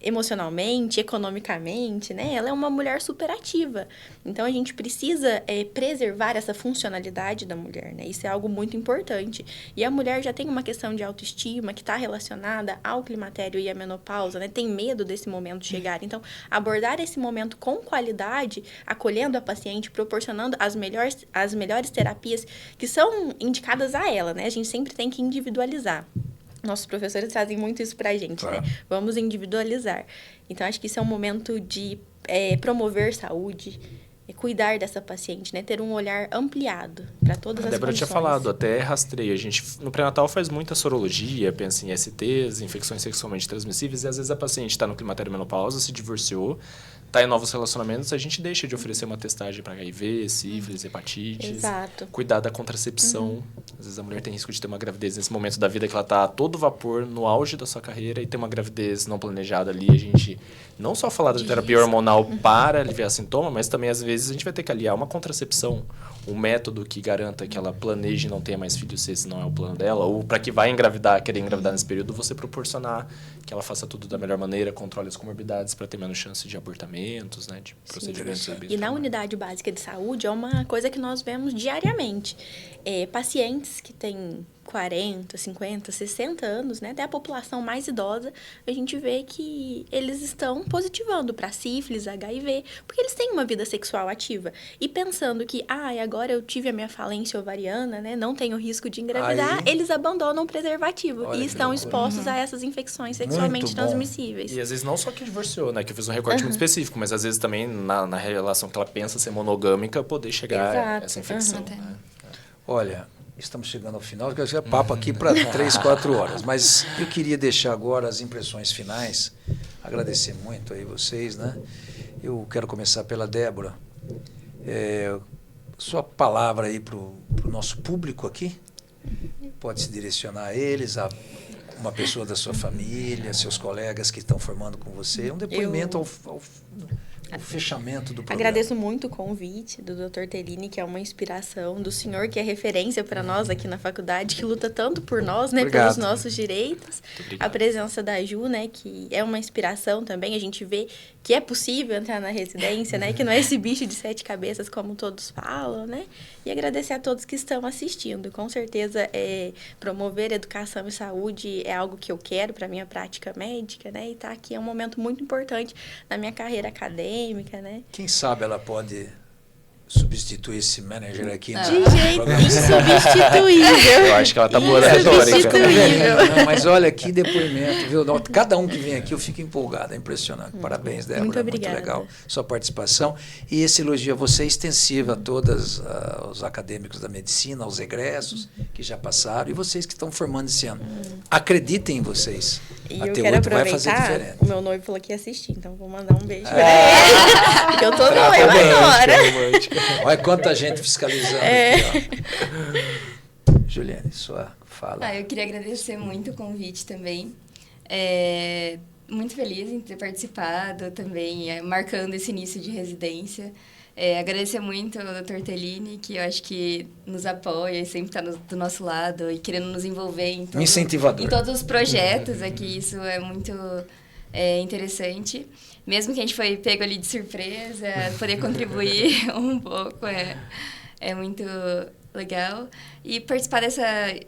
Emocionalmente, economicamente, né? Ela é uma mulher superativa. Então, a gente precisa preservar essa funcionalidade da mulher, né? Isso é algo muito importante. E a mulher já tem uma questão de autoestima que está relacionada ao climatério e à menopausa, né? Tem medo desse momento chegar. Então, abordar esse momento com qualidade, acolhendo a paciente, proporcionando as melhores terapias que são indicadas a ela, né? A gente sempre tem que individualizar. Nossos professores trazem muito isso pra gente, né? Vamos individualizar. Então, acho que isso é um momento de promover saúde, cuidar dessa paciente, né? Ter um olhar ampliado para todas as condições. A Débora tinha falado, até rastreio. A gente, no pré-natal, faz muita sorologia, pensa em STs, infecções sexualmente transmissíveis, e às vezes a paciente está no climatério menopausa, se divorciou, está em novos relacionamentos, a gente deixa de oferecer uma testagem para HIV, sífilis, hepatites. Exato. Cuidar da contracepção. Às vezes a mulher tem risco de ter uma gravidez nesse momento da vida que ela está a todo vapor, no auge da sua carreira, e ter uma gravidez não planejada ali. A gente não só falar da terapia hormonal para aliviar sintoma, mas também às vezes a gente vai ter que aliar uma contracepção, um método que garanta que ela planeje e não tenha mais filhos se esse não é o plano dela, ou para que vai querer engravidar nesse período, você proporcionar que ela faça tudo da melhor maneira, controle as comorbidades para ter menos chance de abortamentos, né, de procedimentos. E na unidade básica de saúde é uma coisa que nós vemos diariamente. Pacientes que têm 40, 50, 60 anos, né, até a população mais idosa, a gente vê que eles estão positivando para sífilis, HIV, porque eles têm uma vida sexual ativa. E pensando que, agora eu tive a minha falência ovariana, né, não tenho risco de engravidar, eles abandonam o preservativo e estão expostos a essas infecções sexualmente transmissíveis. E às vezes não só que divorciou, né, que eu fiz um recorte muito específico, mas às vezes também na relação que ela pensa ser monogâmica, poder chegar a essa infecção. Né? Olha, estamos chegando ao final, porque eu papo aqui para 3, 4 horas, mas eu queria deixar agora as impressões finais, agradecer muito aí vocês, né? Eu quero começar pela Débora. Sua palavra aí para o nosso público aqui, pode se direcionar a eles, a uma pessoa da sua família, seus colegas que estão formando com você, um depoimento ao fechamento do programa. Agradeço muito o convite do Dr. Tellini, que é uma inspiração, do senhor que é referência para nós aqui na faculdade, que luta tanto por nós, né, pelos nossos direitos. A presença da Ju, né, que é uma inspiração também. A gente vê que é possível entrar na residência, né, que não é esse bicho de 7 cabeças como todos falam, né? E agradecer a todos que estão assistindo. Com certeza, promover educação e saúde é algo que eu quero para a minha prática médica, né? E estar aqui é um momento muito importante na minha carreira acadêmica, né? Quem sabe ela pode substituir esse manager aqui. De jeito insubstituível. Eu acho que ela tá boa na retórica. Não, mas olha que depoimento, viu? Cada um que vem aqui eu fico empolgado, é impressionante. Parabéns, Débora. Muito obrigada. Muito legal sua participação. E esse elogio a você é extensivo a todos os acadêmicos da medicina, aos egressos que já passaram e vocês que estão formando esse ano. Acreditem em vocês. E A eu T8 quero vai fazer aproveitar, diferente. o meu noivo falou que ia assistir, então vou mandar um beijo pra ele. Porque eu tô noiva agora. Olha quanta gente fiscalizando aqui, ó. Juliane, sua fala. Eu queria agradecer muito o convite também. Muito feliz em ter participado também, marcando esse início de residência. Agradecer muito ao Dr. Tellini, que eu acho que nos apoia e sempre está do nosso lado e querendo nos envolver em todos os projetos aqui. Isso é muito interessante. Mesmo que a gente foi pego ali de surpresa, poder contribuir um pouco é muito legal. E participar dessa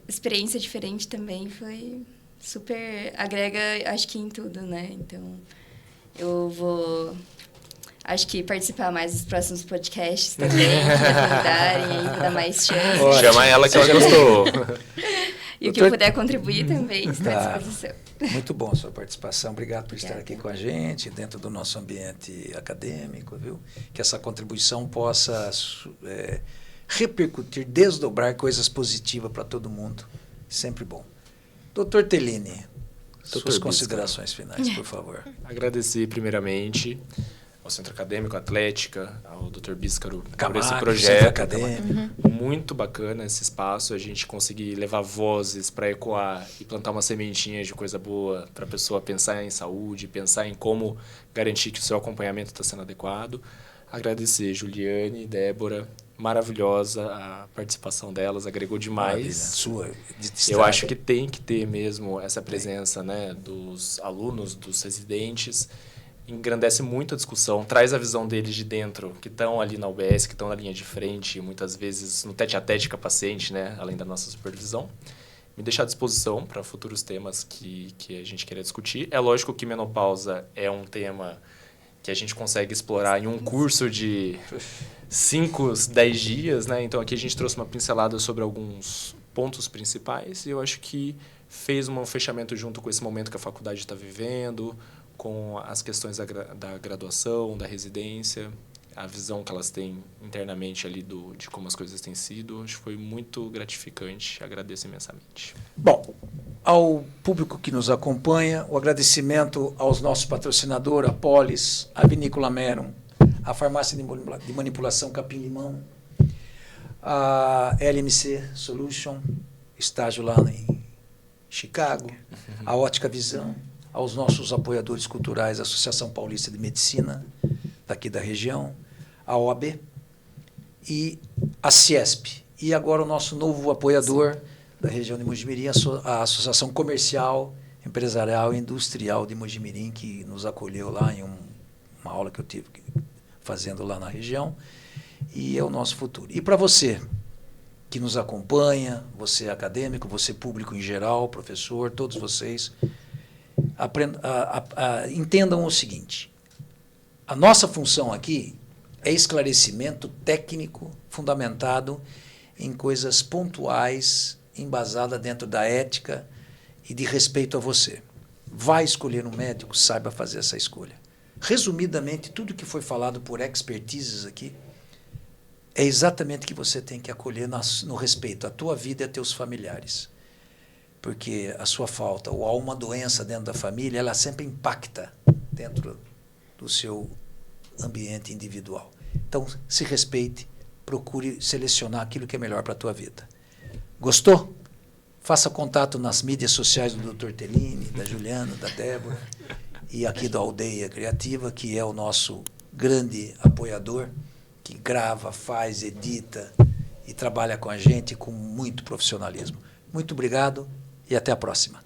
experiência diferente também foi super... agrega, acho que em tudo, né? Então, eu vou... acho que participar mais dos próximos podcasts também, que me darem, aí, dar mais chance. Chama ela que ela gostou. E o que eu puder contribuir também, estou à disposição. Muito bom a sua participação. Obrigado por estar aqui com a gente, dentro do nosso ambiente acadêmico, viu? Que essa contribuição possa repercutir, desdobrar coisas positivas para todo mundo. Sempre bom. Dr. Tellini, suas considerações finais, por favor. Agradecer, primeiramente, ao Centro Acadêmico Atlética, ao Dr. Bíscaro por esse projeto. Muito bacana esse espaço, a gente conseguir levar vozes para ecoar e plantar uma sementinha de coisa boa para a pessoa pensar em saúde, pensar em como garantir que o seu acompanhamento está sendo adequado. Agradecer Juliane, Débora, maravilhosa a participação delas, agregou demais. Eu acho que tem que ter mesmo essa presença, né, dos alunos, dos residentes. Engrandece muito a discussão, traz a visão deles de dentro, que estão ali na UBS, que estão na linha de frente, muitas vezes no tete-a-tete com a paciente, né, além da nossa supervisão. Me deixar à disposição para futuros temas que a gente queira discutir. É lógico que menopausa é um tema que a gente consegue explorar em um curso de 5, 10 dias, né? Então aqui a gente trouxe uma pincelada sobre alguns pontos principais e eu acho que fez um fechamento junto com esse momento que a faculdade está vivendo, com as questões da graduação, da residência, a visão que elas têm internamente ali de como as coisas têm sido. Acho que foi muito gratificante, agradeço imensamente. Bom, ao público que nos acompanha, o agradecimento aos nossos patrocinadores, a Polis, a Vinícola Merum, a Farmácia de Manipulação Capim Limão, a LMC Solution, estágio lá em Chicago, a Ótica Visão, aos nossos apoiadores culturais, a Associação Paulista de Medicina, daqui da região, a OAB e a CIESP. E agora o nosso novo apoiador da região de Mojimirim, a Associação Comercial, Empresarial e Industrial de Mojimirim, que nos acolheu lá em uma aula que eu tive fazendo lá na região, e é o nosso futuro. E para você que nos acompanha, você acadêmico, você público em geral, professor, todos vocês, entendam o seguinte: a nossa função aqui é esclarecimento técnico fundamentado em coisas pontuais, embasada dentro da ética e de respeito a você. Vai escolher um médico, saiba fazer essa escolha. Resumidamente, tudo que foi falado por expertises aqui é exatamente o que você tem que acolher no respeito à tua vida e a teus familiares. Porque a sua falta ou há uma doença dentro da família, ela sempre impacta dentro do seu ambiente individual. Então, se respeite, procure selecionar aquilo que é melhor para a tua vida. Gostou? Faça contato nas mídias sociais do Dr. Tellini, da Juliana, da Débora e aqui da Aldeia Criativa, que é o nosso grande apoiador, que grava, faz, edita e trabalha com a gente com muito profissionalismo. Muito obrigado e até a próxima.